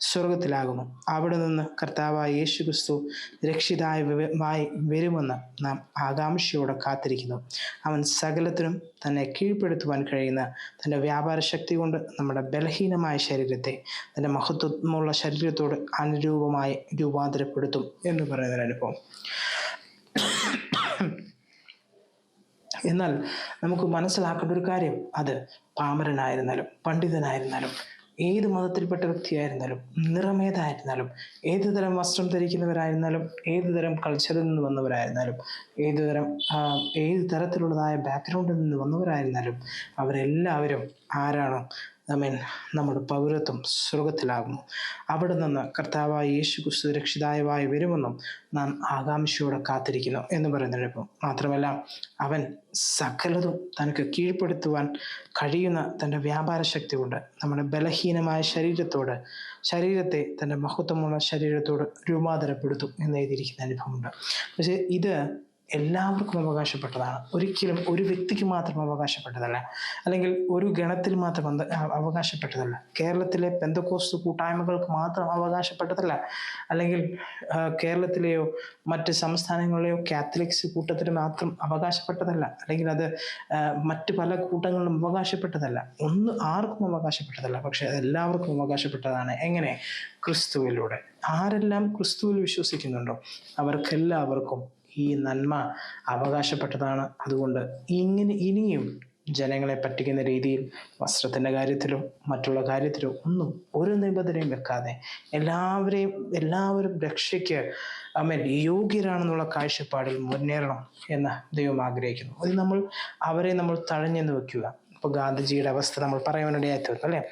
സ്വർഗത്തിലാകുന്നു. അവിടെ നിന്ന് കർത്താവായ യേശു ക്രിസ്തു രക്ഷിതായി വരുമെന്ന് നാം ആകാംക്ഷയോടെ കാത്തിരിക്കുന്നു. അവൻ സകലത്തിനും തന്നെ കീഴ്പ്പെടുത്തുവാൻ കഴിയുന്ന തൻ്റെ വ്യാപാര ശക്തി കൊണ്ട് നമ്മുടെ ബലഹീനമായ ശരീരത്തെ തൻ്റെ മഹത്വമുള്ള ശരീരത്തോട് അനുരൂപമായി രൂപാന്തരപ്പെടുത്തും എന്ന് പറയുന്നൊരു അനുഭവം. എന്നാൽ നമുക്ക് മനസ്സിലാക്കേണ്ട ഒരു കാര്യം, അത് പാമരനായിരുന്നാലും പണ്ഡിതനായിരുന്നാലും ഏത് മതത്തിൽപ്പെട്ട വ്യക്തിയായിരുന്നാലും നിറമേതായിരുന്നാലും ഏത് തരം വസ്ത്രം ധരിക്കുന്നവരായിരുന്നാലും ഏത് തരം കൾച്ചറിൽ നിന്ന് വന്നവരായിരുന്നാലും ഏത് തരത്തിലുള്ളതായ ബാക്ക്ഗ്രൗണ്ടിൽ നിന്ന് വന്നവരായിരുന്നാലും അവരെല്ലാവരും ആരാണ്? ആമേൻ, നമ്മുടെ പൗരത്വം സ്വർഗത്തിലാകുന്നു. അവിടെ നിന്ന് കർത്താവായ യേശു ക്രിസ്തു രക്ഷിതാവായി വരുമെന്നും നാം ആകാംക്ഷയോടെ കാത്തിരിക്കുന്നു എന്ന് പറയുന്നതിനൊപ്പം മാത്രമല്ല, അവൻ സകലതും തനിക്ക് കീഴ്പ്പെടുത്തുവാൻ കഴിയുന്ന തൻ്റെ വ്യാപാര ശക്തി കൊണ്ട് നമ്മുടെ ബലഹീനമായ ശരീരത്തെ തൻ്റെ മഹത്വമുള്ള ശരീരത്തോട് രൂപാന്തരപ്പെടുത്തും എന്ന് എഴുതിയിരിക്കുന്ന അനുഭവമുണ്ട്. പക്ഷേ ഇത് എല്ലാവർക്കും അവകാശപ്പെട്ടതാണ്. ഒരിക്കലും ഒരു വ്യക്തിക്ക് മാത്രം അവകാശപ്പെട്ടതല്ല, അല്ലെങ്കിൽ ഒരു ഗണത്തിൽ മാത്രം അവകാശപ്പെട്ടതല്ല. കേരളത്തിലെ പെന്തക്കോസ്ത് കൂട്ടായ്മകൾക്ക് മാത്രം അവകാശപ്പെട്ടതല്ല, അല്ലെങ്കിൽ കേരളത്തിലെയോ മറ്റ് സംസ്ഥാനങ്ങളിലെയോ കാത്തലിക്സ് കൂട്ടത്തിന് മാത്രം അവകാശപ്പെട്ടതല്ല, അല്ലെങ്കിൽ അത് മറ്റ് പല കൂട്ടങ്ങളിലും അവകാശപ്പെട്ടതല്ല. ആർക്കും അവകാശപ്പെട്ടതല്ല. പക്ഷെ എല്ലാവർക്കും അവകാശപ്പെട്ടതാണ്. എങ്ങനെ? ക്രിസ്തുവിലൂടെ. ആരെല്ലാം ക്രിസ്തുവിൽ വിശ്വസിക്കുന്നുണ്ടോ അവർക്കെല്ലാവർക്കും ഈ നന്മ അവകാശപ്പെട്ടതാണ്. അതുകൊണ്ട് ഇനിയും ജനങ്ങളെ പറ്റിക്കുന്ന രീതിയിൽ വസ്ത്രത്തിൻ്റെ കാര്യത്തിലോ മറ്റുള്ള കാര്യത്തിലോ ഒന്നും ഒരു നിബന്ധനയും വെക്കാതെ എല്ലാവരും രക്ഷയ്ക്ക് യോഗ്യരാണെന്നുള്ള കാഴ്ചപ്പാടിൽ മുന്നേറണം എന്ന് ദൈവം ആഗ്രഹിക്കുന്നു. അത് അവരെ നമ്മൾ തഴഞ്ഞെന്ന് വെക്കുക. ഇപ്പോൾ ഗാന്ധിജിയുടെ അവസ്ഥ നമ്മൾ പറയാനിടയായി തീർന്നു അല്ലേ?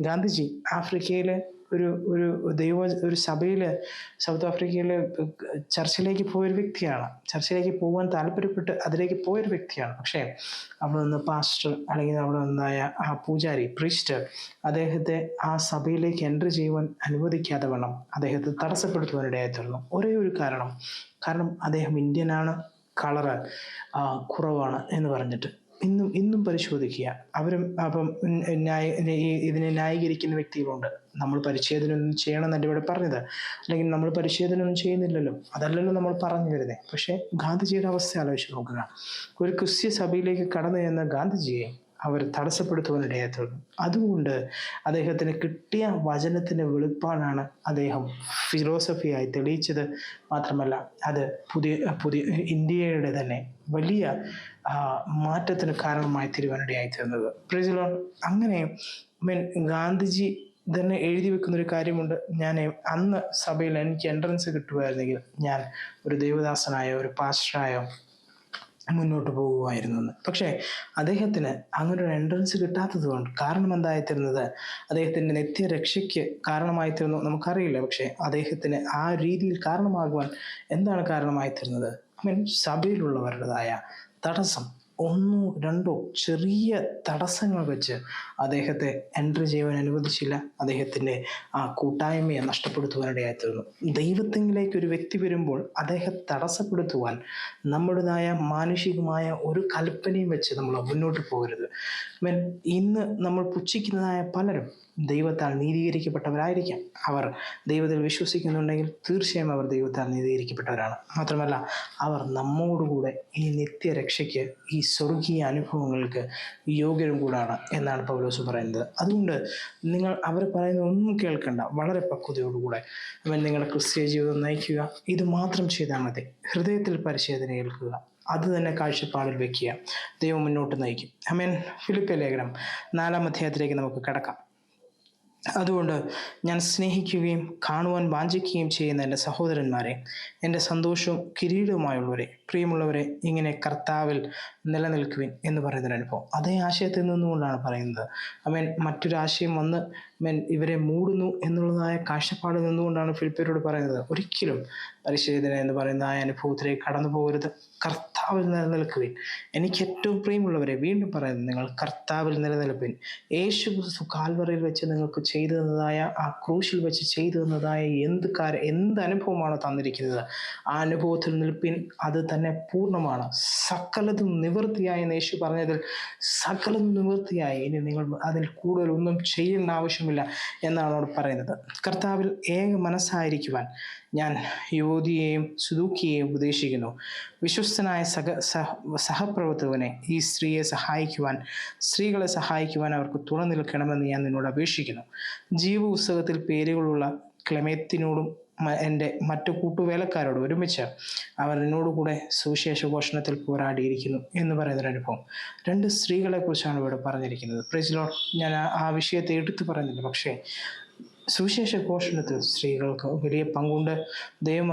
ഗാന്ധിജി ആഫ്രിക്കയിലെ ഒരു സഭയിൽ, സൗത്ത് ആഫ്രിക്കയിലെ ചർച്ചിലേക്ക് പോയൊരു വ്യക്തിയാണ്. ചർച്ചിലേക്ക് പോകാൻ താല്പര്യപ്പെട്ട് അതിലേക്ക് പോയൊരു വ്യക്തിയാണ്. പക്ഷേ അവിടെ നിന്ന് പാസ്റ്റർ, അല്ലെങ്കിൽ അവിടെ നിന്നായ ആ പൂജാരി, പ്രീസ്റ്റ് അദ്ദേഹത്തെ ആ സഭയിലേക്ക് എൻട്രി ചെയ്യുവാൻ അനുവദിക്കാതെ വണ്ണം അദ്ദേഹത്തെ തടസ്സപ്പെടുത്തുവാനിടയായി തീർന്നു. ഒരേ ഒരു കാരണം അദ്ദേഹം ഇന്ത്യനാണ്, കളറ് കുറവാണ് എന്ന് പറഞ്ഞിട്ട്. ഇന്നും പരിശോധിക്കുക. അപ്പം ഇതിനെ ന്യായീകരിക്കുന്ന വ്യക്തികളുണ്ട്. നമ്മൾ പരിച്ഛേദനയൊന്നും ചെയ്യണമെന്നല്ല ഇവിടെ പറഞ്ഞത്, അല്ലെങ്കിൽ നമ്മൾ പരിച്ഛേദനയൊന്നും ചെയ്യുന്നില്ലല്ലോ, അതല്ലല്ലോ നമ്മൾ പറഞ്ഞു വരുന്നത്. പക്ഷേ ഗാന്ധിജിയുടെ അവസ്ഥ ആലോചിച്ച് നോക്കുക. ഒരു ക്രിസ്ത്യ സഭയിലേക്ക് കടന്നു ചെന്ന ഗാന്ധിജിയെ അവർ തടസ്സപ്പെടുത്തുവാനിടയായി തീർന്നു. അതുകൊണ്ട് അദ്ദേഹത്തിന് കിട്ടിയ വചനത്തിൻ്റെ വെളിപ്പാടാണ് അദ്ദേഹം ഫിലോസഫിയായി തെളിയിച്ചത്. മാത്രമല്ല അത് പുതിയ ഇന്ത്യയുടെ തന്നെ വലിയ മാറ്റത്തിന് കാരണമായി തീരുവാനിടയായി തീർന്നത്. Price the Lord. അങ്ങനെ ഗാന്ധിജി തന്നെ എഴുതി വെക്കുന്നൊരു കാര്യമുണ്ട്. ഞാൻ അന്ന് സഭയിൽ എനിക്ക് എൻട്രൻസ് കിട്ടുമായിരുന്നെങ്കിൽ ഞാൻ ഒരു ദൈവദാസനായോ ഒരു പാസ്റ്ററായോ മുന്നോട്ട് പോകുമായിരുന്നു എന്ന്. പക്ഷേ അദ്ദേഹത്തിന് അങ്ങനെ ഒരു എൻട്രൻസ് കിട്ടാത്തത് കൊണ്ട് കാരണം എന്തായിത്തീരുന്നത്, അദ്ദേഹത്തിൻ്റെ നിത്യരക്ഷയ്ക്ക് കാരണമായിത്തീർന്നു നമുക്കറിയില്ല. പക്ഷേ അദ്ദേഹത്തിന് ആ രീതിയിൽ കാരണമാകുവാൻ എന്താണ് കാരണമായിത്തീരുന്നത്? സഭയിലുള്ളവരുടേതായ തടസ്സം, 1-2 ചെറിയ തടസ്സങ്ങൾ വെച്ച് അദ്ദേഹത്തെ എൻട്രി ചെയ്യുവാൻ അനുവദിച്ചില്ല. അദ്ദേഹത്തിൻ്റെ ആ കൂട്ടായ്മയെ നഷ്ടപ്പെടുത്തുവാനിടയായിത്തീർന്നു. ദൈവത്തിലേക്ക് ഒരു വ്യക്തി വരുമ്പോൾ അദ്ദേഹത്തെ തടസ്സപ്പെടുത്തുവാൻ നമ്മുടേതായ മാനുഷികമായ ഒരു കൽപ്പനയും വെച്ച് നമ്മൾ മുന്നോട്ട് പോകരുത്. ഇന്ന് നമ്മൾ പുച്ഛിക്കുന്നതായ പലരും ദൈവത്താൽ നീതീകരിക്കപ്പെട്ടവരായിരിക്കാം. അവർ ദൈവത്തിൽ വിശ്വസിക്കുന്നുണ്ടെങ്കിൽ തീർച്ചയായും അവർ ദൈവത്താൽ നീതീകരിക്കപ്പെട്ടവരാണ്. മാത്രമല്ല അവർ നമ്മോടുകൂടെ ഈ നിത്യരക്ഷയ്ക്ക്, ഈ സ്വർഗീയ അനുഭവങ്ങൾക്ക് യോഗ്യരും കൂടാണ് എന്നാണ് പൗലോസ് പറയുന്നത്. അതുകൊണ്ട് നിങ്ങൾ അവർ പറയുന്ന ഒന്നും കേൾക്കണ്ട, വളരെ പക്വതയോടുകൂടെ നിങ്ങളുടെ ക്രിസ്തീയ ജീവിതം നയിക്കുക. ഇത് മാത്രം ചെയ്താൽ മതി. ഹൃദയത്തിൽ പരിശോധന ഏൽക്കുക, അത് തന്നെ കാഴ്ചപ്പാടിൽ വെക്കുക. ദൈവം മുന്നോട്ട് നയിക്കും. ആമേൻ. ഫിലിപ്പിയ ലേഖനം 4-ാം അധ്യായത്തിലേക്ക് നമുക്ക് കടക്കാം. അതുകൊണ്ട് ഞാൻ സ്നേഹിക്കുകയും കാണുവാൻ വാഞ്ചിക്കുകയും ചെയ്യുന്ന എൻ്റെ സഹോദരന്മാരെ, എൻ്റെ സന്തോഷവും കിരീടവുമായുള്ളവരെ, പ്രിയമുള്ളവരെ, ഇങ്ങനെ കർത്താവിൽ നിലനിൽക്കുവിൻ എന്ന് പറയുന്നൊരു അനുഭവം. അതേ ആശയത്തിൽ നിന്നുകൊണ്ടാണ് പറയുന്നത്. മറ്റൊരാശയം വന്ന് ഇവരെ മൂടുന്നു എന്നുള്ളതായ കാഴ്ചപ്പാട് നിന്നുകൊണ്ടാണ് ഫിലിപ്പിയരോട് പറയുന്നത്. ഒരിക്കലും പരിശോധന എന്ന് പറയുന്ന ആ അനുഭവത്തിലേക്ക് കടന്നു പോകരുത്. കർത്താവിൽ നിലനിൽക്കുവിൻ. എനിക്ക് ഏറ്റവും പ്രിയമുള്ളവരെ, വീണ്ടും പറയുന്നത്, നിങ്ങൾ കർത്താവിൽ നിലനിൽപ്പിൻ. യേശു ക്രിസ്തു കാൽവറിയിൽ വെച്ച് നിങ്ങൾക്ക് ചെയ്തു തന്നതായ, ആ ക്രൂശിൽ വെച്ച് ചെയ്തു തന്നതായ എന്ത് അനുഭവമാണോ തന്നിരിക്കുന്നത്, ആ അനുഭവത്തിൽ നിൽപ്പിൻ. അത് തന്നെ പൂർണ്ണമാണ്. സകലതും നിവൃത്തിയായി എന്ന് യേശു പറഞ്ഞതിൽ സകലതും നിവൃത്തിയായി. ഇനി നിങ്ങൾ അതിൽ കൂടുതൽ ഒന്നും ചെയ്യേണ്ട ആവശ്യമില്ല എന്നാണ് അവിടെ പറയുന്നത്. കർത്താവിൽ ഏക മനസ്സായിരിക്കുവാൻ ഞാൻ യുവതിയെയും സുദൂക്കിയെയും ഉപദേശിക്കുന്നു. വിശ്വസ്തനായ സഹപ്രവർത്തകനെ, ഈ സ്ത്രീകളെ സഹായിക്കുവാൻ അവർക്ക് തുറന്നിൽക്കണമെന്ന് ഞാൻ നിന്നോട് അപേക്ഷിക്കുന്നു. ജീവപുസ്തകത്തിൽ പേരുകളുള്ള ക്ലെമേത്തിനോടും എൻ്റെ മറ്റു കൂട്ടുവേലക്കാരോട് ഒരുമിച്ച് അവർ എന്നോടുകൂടെ സുവിശേഷ ഘോഷണത്തിൽ പോരാടിയിരിക്കുന്നു എന്ന് പറയുന്നൊരു അനുഭവം. 2 സ്ത്രീകളെ കുറിച്ചാണ് ഇവിടെ പറഞ്ഞിരിക്കുന്നത്. Price the Lord. ഞാൻ ആ വിഷയത്തെ എടുത്തു പറയുന്നില്ല. പക്ഷേ സുവിശേഷ ഘോഷണത്തിൽ സ്ത്രീകൾക്ക് വലിയ പങ്കുണ്ട്. ദൈവം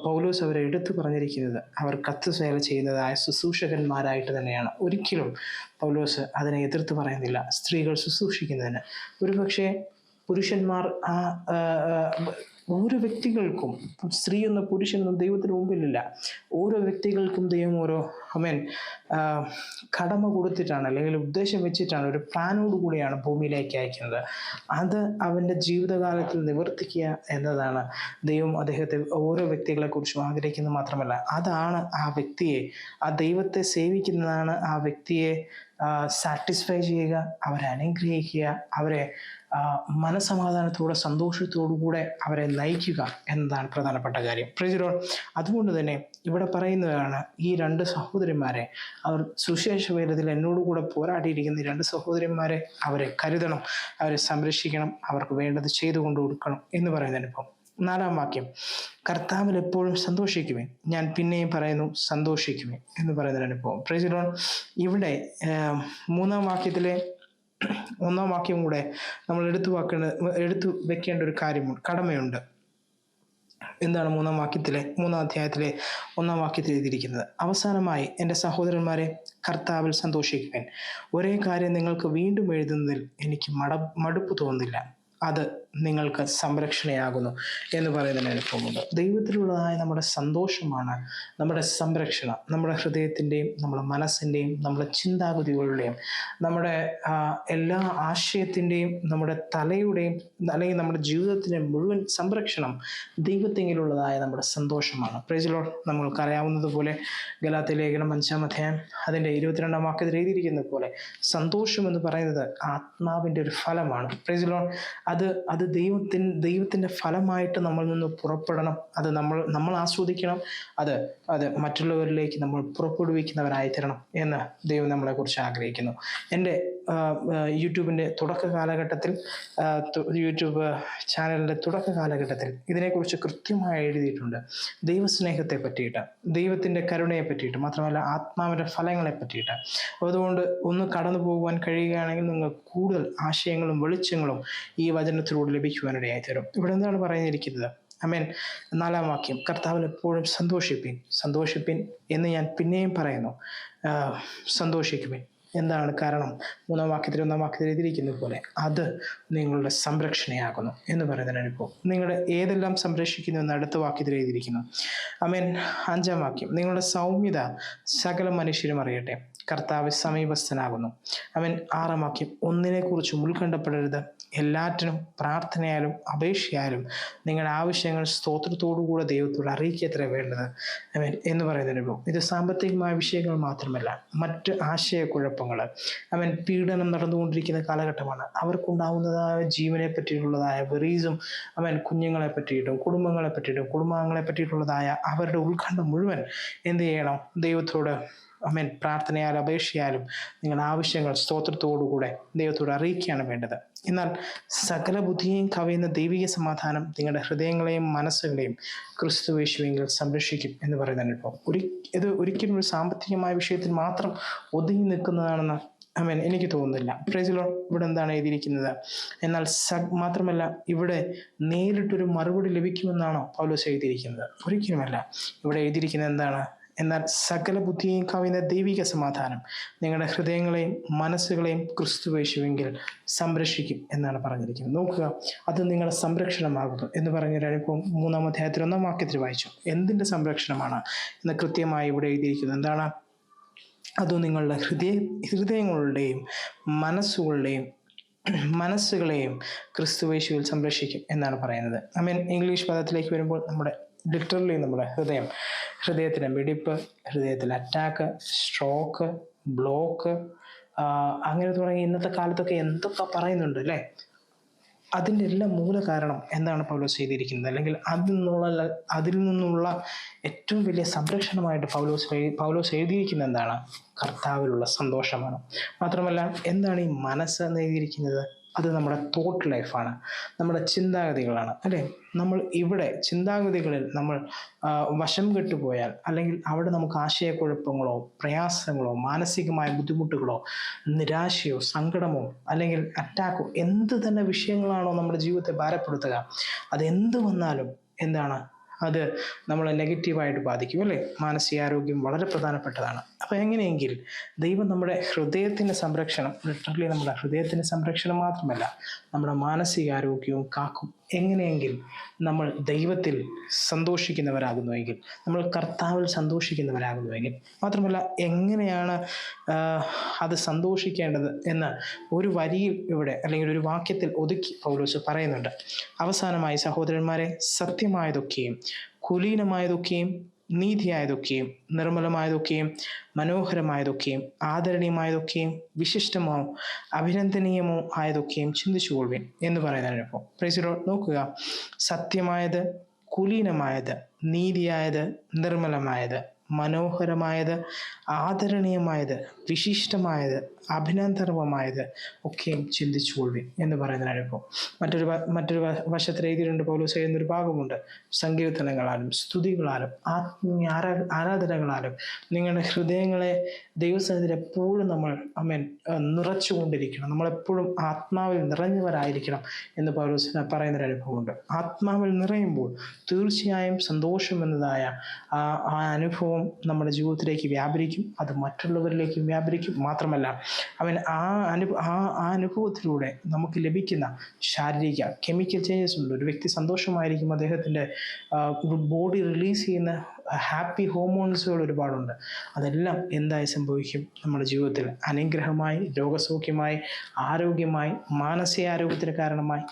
പൗലോസ് അവരെ എടുത്തു പറഞ്ഞിരിക്കുന്നത് അവർ കത്തുവേല ചെയ്യുന്നതായ ശുശ്രൂഷകന്മാരായിട്ട് തന്നെയാണ്. ഒരിക്കലും പൗലോസ് അതിനെ എതിർത്ത് പറയുന്നില്ല. സ്ത്രീകൾ ശുശ്രൂഷിക്കുന്നതിന് ഒരുപക്ഷെ പുരുഷന്മാർ ഓരോ വ്യക്തികൾക്കും, സ്ത്രീ എന്ന പുരുഷനൊന്നും ദൈവത്തിന് മുമ്പിലില്ല. ഓരോ വ്യക്തികൾക്കും ദൈവം ഓരോ കടമ കൊടുത്തിട്ടാണ്, അല്ലെങ്കിൽ ഉദ്ദേശം വെച്ചിട്ടാണ്, ഒരു പ്ലാനോട് കൂടിയാണ് ഭൂമിയിലേക്ക് അയക്കുന്നത്. അത് അവൻ്റെ ജീവിതകാലത്തിൽ നിവർത്തിക്കുക എന്നതാണ് ദൈവം അദ്ദേഹത്തെ ഓരോ വ്യക്തികളെ കുറിച്ചും ആഗ്രഹിക്കുന്നത്. മാത്രമല്ല, അതാണ് ആ വ്യക്തിയെ, ആ ദൈവത്തെ സേവിക്കുന്നതാണ് ആ വ്യക്തിയെ സാറ്റിസ്ഫൈ ചെയ്യുക, അവരെ അനുഗ്രഹിക്കുക, അവരെ മനസമാധാനത്തോടെ സന്തോഷത്തോടുകൂടെ അവരെ നയിക്കുക എന്നതാണ് പ്രധാനപ്പെട്ട കാര്യം. Price the Lord. അതുകൊണ്ട് തന്നെ ഇവിടെ പറയുന്നതാണ്, ഈ രണ്ട് സഹോദരിമാരെ, അവർ സുവിശേഷ വേലത്തിൽ എന്നോടുകൂടെ പോരാടിയിരിക്കുന്ന ഈ രണ്ട് സഹോദരിമാരെ അവരെ കരുതണം, അവരെ സംരക്ഷിക്കണം, അവർക്ക് വേണ്ടത് ചെയ്തു കൊണ്ടു കൊടുക്കണം എന്ന് പറയുന്ന അനുഭവം. 4-ാം വാക്യം, കർത്താവിൽ എപ്പോഴും സന്തോഷിക്കുമേ. ഞാൻ പിന്നെയും പറയുന്നു, സന്തോഷിക്കുമേ എന്ന് പറയുന്ന അനുഭവം. Praise the Lord. ഇവിടെ 3-ാം വാക്യത്തിലെ 1-ാം വാക്യം കൂടെ നമ്മൾ എടുത്തു വെക്കേണ്ട ഒരു കടമയുണ്ട്. എന്താണ് 3-ാം അധ്യായത്തിലെ 1-ാം വാക്യത്തിൽ എഴുതിയിരിക്കുന്നത്? അവസാനമായി എൻ്റെ സഹോദരന്മാരെ, കർത്താവിൽ സന്തോഷിക്കുവാൻ. ഒരേ കാര്യം നിങ്ങൾക്ക് വീണ്ടും എഴുതുന്നതിൽ എനിക്ക് മടുപ്പ് തോന്നുന്നില്ല, അത് നിങ്ങൾക്ക് സംരക്ഷണയാകുന്നു എന്ന് പറയുന്ന അനുഭവമുണ്ട്. ദൈവത്തിലുള്ളതായ നമ്മുടെ സന്തോഷമാണ് നമ്മുടെ സംരക്ഷണ. നമ്മുടെ ഹൃദയത്തിൻ്റെയും നമ്മുടെ മനസ്സിൻ്റെയും നമ്മുടെ ചിന്താഗതികളുടെയും നമ്മുടെ എല്ലാ ആശയത്തിൻ്റെയും നമ്മുടെ തലയുടെയും അല്ലെങ്കിൽ നമ്മുടെ ജീവിതത്തിൻ്റെ മുഴുവൻ സംരക്ഷണം ദൈവത്തെങ്കിലുള്ളതായ നമ്മുടെ സന്തോഷമാണ്. Praise the lord. നമ്മൾക്കറിയാവുന്നതുപോലെ ഗലാത്യ ലേഖനം 5-ാം അധ്യായം അതിൻ്റെ 22-ാം വാക്യത്തിൽ എഴുതിയിരിക്കുന്നത് പോലെ സന്തോഷം എന്ന് പറയുന്നത് ആത്മാവിൻ്റെ ഒരു ഫലമാണ്. Price the Lord. അത് ദൈവത്തിൻ്റെ ഫലമായിട്ട് നമ്മളിൽ നിന്ന് പുറപ്പെടണം. അത് നമ്മൾ ആസ്വദിക്കണം. അത് മറ്റുള്ളവരിലേക്ക് നമ്മൾ പുറപ്പെടുവിക്കുന്നവരായി തരണം എന്ന് ദൈവം നമ്മളെക്കുറിച്ച് ആഗ്രഹിക്കുന്നു. എൻ്റെ യൂട്യൂബിൻ്റെ തുടക്ക കാലഘട്ടത്തിൽ, യൂട്യൂബ് ചാനലിൻ്റെ തുടക്ക കാലഘട്ടത്തിൽ ഇതിനെക്കുറിച്ച് കൃത്യമായി എഴുതിയിട്ടുണ്ട്. ദൈവസ്നേഹത്തെ പറ്റിയിട്ട്, ദൈവത്തിൻ്റെ കരുണയെ പറ്റിയിട്ട്, മാത്രമല്ല ആത്മാവിൻ്റെ ഫലങ്ങളെ പറ്റിയിട്ട്. അതുകൊണ്ട് ഒന്ന് കടന്നു പോകുവാൻ കഴിയുകയാണെങ്കിൽ നിങ്ങൾക്ക് കൂടുതൽ ആശയങ്ങളും വെളിച്ചങ്ങളും ഈ വചനത്തിലൂടെ ലഭിക്കുവാനിടയായി തരും. ഇവിടെ എന്താണ് പറഞ്ഞിരിക്കുന്നത്? ആമേൻ. 4-ാം വാക്യം, കർത്താവിൽ എപ്പോഴും സന്തോഷിപ്പിൻ എന്ന് ഞാൻ പിന്നെയും പറയുന്നു, സന്തോഷിക്കുവിൻ. എന്താണ് കാരണം? 3-ാം വാക്യത്തിൽ 1-ാം വാക്യത്തിൽ എഴുതിയിരിക്കുന്നത് പോലെ അത് നിങ്ങളുടെ സംരക്ഷണയാകുന്നു എന്ന് പറയുന്ന അനുഭവം. നിങ്ങളുടെ ഏതെല്ലാം സംരക്ഷിക്കുന്നു എന്ന് അടുത്ത വാക്യത്തിൽ എഴുതിയിരിക്കുന്നു. ആമേൻ. 5-ാം വാക്യം, നിങ്ങളുടെ സൗമ്യത സകല മനുഷ്യരും അറിയട്ടെ, കർത്താവ് സമീപസ്ഥനാകുന്നു. അവൻ 6-ാം വാക്യം, ഒന്നിനെക്കുറിച്ചും ഉത്കണ്ഠപ്പെടരുത്, എല്ലാറ്റിനും പ്രാർത്ഥനയാലും അപേക്ഷയാലും നിങ്ങളുടെ ആവശ്യങ്ങൾ സ്തോത്രത്തോടുകൂടെ ദൈവത്തോട് അറിയിക്കത്ര വേണ്ടത് എന്ന് പറയുന്ന അനുഭവം. ഇത് സാമ്പത്തികമായ വിഷയങ്ങൾ മാത്രമല്ല, മറ്റ് ആശയക്കുഴപ്പങ്ങൾ, പീഡനം നടന്നുകൊണ്ടിരിക്കുന്ന കാലഘട്ടമാണ്. അവർക്കുണ്ടാവുന്നതായ ജീവനെ പറ്റിയിട്ടുള്ളതായ വെറീസും കുഞ്ഞുങ്ങളെ പറ്റിയിട്ടും കുടുംബങ്ങളെ പറ്റിയിട്ടും കുടുംബാംഗങ്ങളെ പറ്റിയിട്ടുള്ളതായ അവരുടെ ഉത്കണ്ഠ മുഴുവൻ എന്ത് ചെയ്യണം? ദൈവത്തോട് പ്രാർത്ഥനയാലും അപേക്ഷയാലും നിങ്ങളുടെ ആവശ്യങ്ങൾ സ്തോത്രത്തോടുകൂടെ ദൈവത്തോട് അറിയിക്കുകയാണ് വേണ്ടത്. എന്നാൽ സകല ബുദ്ധിയെയും കവിയുന്ന ദൈവിക സമാധാനം നിങ്ങളുടെ ഹൃദയങ്ങളെയും മനസ്സുകളെയും ക്രിസ്തുയേശുവിൽ സംരക്ഷിക്കും എന്ന് പറയുന്ന അനുഭവം. ഇത് ഒരിക്കലും ഒരു സാമ്പത്തികമായ വിഷയത്തിൽ മാത്രം ഒതുങ്ങി നിൽക്കുന്നതാണെന്ന് എനിക്ക് തോന്നുന്നില്ല. Price the Lord. ഇവിടെ എന്താണ് എഴുതിയിരിക്കുന്നത്? എന്നാൽ മാത്രമല്ല, ഇവിടെ നേരിട്ടൊരു മറുപടി ലഭിക്കുമെന്നാണോ പൗലോസ് എഴുതിയിരിക്കുന്നത്? ഒരിക്കലുമല്ല. ഇവിടെ എഴുതിയിരിക്കുന്നത് എന്താണ്? എന്നാൽ സകല ബുദ്ധിയെയും കവിയുന്ന ദൈവിക സമാധാനം നിങ്ങളുടെ ഹൃദയങ്ങളെയും മനസ്സുകളെയും ക്രിസ്തുയേശുവിൽ സംരക്ഷിക്കും എന്നാണ് പറഞ്ഞിരിക്കുന്നത്. നോക്കുക, അത് നിങ്ങളുടെ സംരക്ഷണമാകുന്നു എന്ന് പറഞ്ഞൊരു അനുഭവം 3-ാം അധ്യായത്തിൽ 1-ാം വാക്യത്തിൽ വായിച്ചു. എന്തിൻ്റെ സംരക്ഷണമാണ് എന്ന് കൃത്യമായി ഇവിടെ എഴുതിയിരിക്കുന്നത്. എന്താണ്? അത് നിങ്ങളുടെ ഹൃദയങ്ങളുടെയും മനസ്സുകളെയും ക്രിസ്തുയേശുവിൽ സംരക്ഷിക്കും എന്നാണ് പറയുന്നത്. ഇംഗ്ലീഷ് പദത്തിലേക്ക് വരുമ്പോൾ ലിറ്ററലി നമ്മുടെ ഹൃദയത്തിൻ്റെ മിടിപ്പ്, ഹൃദയത്തിൽ അറ്റാക്ക്, സ്ട്രോക്ക്, ബ്ലോക്ക്, അങ്ങനെ തുടങ്ങി ഇന്നത്തെ കാലത്തൊക്കെ എന്തൊക്കെ പറയുന്നുണ്ട് അല്ലേ? അതിൻ്റെ എല്ലാം മൂല കാരണം എന്താണ് പൗലോസ് ചെയ്തിരിക്കുന്നത്? അല്ലെങ്കിൽ അതിൽ നിന്നുള്ള ഏറ്റവും വലിയ സംരക്ഷണമായിട്ട് പൗലോസ് എഴുതിയിരിക്കുന്നത് എന്താണ്? കർത്താവിലുള്ള സന്തോഷമാണ്. മാത്രമല്ല, എന്താണ് ഈ മനസ്സ് എന്ന് എഴുതിയിരിക്കുന്നത്? അത് നമ്മുടെ തോട്ട് ലൈഫാണ്, നമ്മുടെ ചിന്താഗതികളാണ്, അല്ലേ? നമ്മൾ ഇവിടെ ചിന്താഗതികളിൽ നമ്മൾ വശം കെട്ടുപോയാൽ, അല്ലെങ്കിൽ അവിടെ നമുക്ക് ആശയക്കുഴപ്പങ്ങളോ പ്രയാസങ്ങളോ മാനസികമായ ബുദ്ധിമുട്ടുകളോ നിരാശയോ സങ്കടമോ അല്ലെങ്കിൽ അറ്റാക്കോ എന്ത് തന്നെ വിഷയങ്ങളാണോ നമ്മുടെ ജീവിതത്തെ ഭാരപ്പെടുത്തുക, അതെന്ത് വന്നാലും എന്താണ് അത് നമ്മളെ നെഗറ്റീവായിട്ട് ബാധിക്കും, അല്ലേ? മാനസികാരോഗ്യം വളരെ പ്രധാനപ്പെട്ടതാണ്. അപ്പം എങ്ങനെയെങ്കിൽ ദൈവം നമ്മുടെ ഹൃദയത്തിൻ്റെ സംരക്ഷണം, ലിറ്ററലി നമ്മുടെ ഹൃദയത്തിൻ്റെ സംരക്ഷണം മാത്രമല്ല, നമ്മുടെ മാനസികാരോഗ്യവും കാക്കും. എങ്ങനെയെങ്കിൽ നമ്മൾ ദൈവത്തിൽ സന്തോഷിക്കുന്നവരാകുന്നുവെങ്കിൽ, നമ്മൾ കർത്താവിൽ സന്തോഷിക്കുന്നവരാകുന്നുവെങ്കിൽ, മാത്രമല്ല എങ്ങനെയാണ് അത് സന്തോഷിക്കേണ്ടത് എന്ന് ഒരു വരിയിൽ ഇവിടെ അല്ലെങ്കിൽ ഒരു വാക്യത്തിൽ ഒതുക്കി പൗലോസ് പറയുന്നുണ്ട്. അവസാനമായി സഹോദരന്മാരെ, സത്യമായതൊക്കെയും കുലീനമായതൊക്കെയും നീതിയായതൊക്കെയും നിർമ്മലമായതൊക്കെയും മനോഹരമായതൊക്കെയും ആദരണീയമായതൊക്കെയും വിശിഷ്ടമോ അഭിനന്ദനീയമോ ആയതൊക്കെയും ചിന്തിച്ചുകൊള്ളുവിൻ എന്ന് പറയുന്നതിനൊപ്പം പ്രൈസ് ദി ലോർഡ്. നോക്കുക, സത്യമായത്, കുലീനമായത്, നീതിയായത്, നിർമ്മലമായത്, മനോഹരമായത്, ആദരണീയമായത്, വിശിഷ്ടമായത്, അഭിനന്ദനമായത് ഒക്കെയും ചിന്തിച്ചുകൊള്ളുവിൻ എന്ന് പറയുന്നതിനൊപ്പം മറ്റൊരു വശത്തിൽ എഴുതിയിട്ടുണ്ട്. പൗലോസ് എഴുതുന്നൊരു ഭാഗമുണ്ട്. സങ്കീർത്തനങ്ങളാലും സ്തുതികളാലും ആത്മീയ ആരാധനകളാലും നിങ്ങളുടെ ഹൃദയങ്ങളെ ദൈവസന്നിധിയിൽ എപ്പോഴും നമ്മൾ നിറച്ചുകൊണ്ടിരിക്കണം, നമ്മളെപ്പോഴും ആത്മാവിൽ നിറഞ്ഞവരായിരിക്കണം എന്ന് പൗലോസ് പറയുന്നൊരു അനുഭവമുണ്ട്. ആത്മാവിൽ നിറയുമ്പോൾ തീർച്ചയായും സന്തോഷം എന്നതായ ആ അനുഭവം നമ്മുടെ ജീവിതത്തിലേക്ക് വ്യാപരിക്കും, അത് മറ്റുള്ളവരിലേക്ക് വ്യാപരിക്കും. മാത്രമല്ല ആ അനുഭവത്തിലൂടെ നമുക്ക് ലഭിക്കുന്ന ശാരീരിക കെമിക്കൽ ചേഞ്ചസ് ഉണ്ട്. ഒരു വ്യക്തി സന്തോഷമായിരിക്കും, അദ്ദേഹത്തിൻ്റെ ബോഡി റിലീസ് ചെയ്യുന്ന ഹാപ്പി ഹോർമോൺസുകൾ ഒരുപാടുണ്ട്. അതെല്ലാം എന്തായി സംഭവിക്കും? നമ്മുടെ ജീവിതത്തിൽ അനുഗ്രഹമായി, രോഗസൗഖ്യമായി, ആരോഗ്യമായി, മാനസികാരോഗ്യത്തിന് കാരണമായി,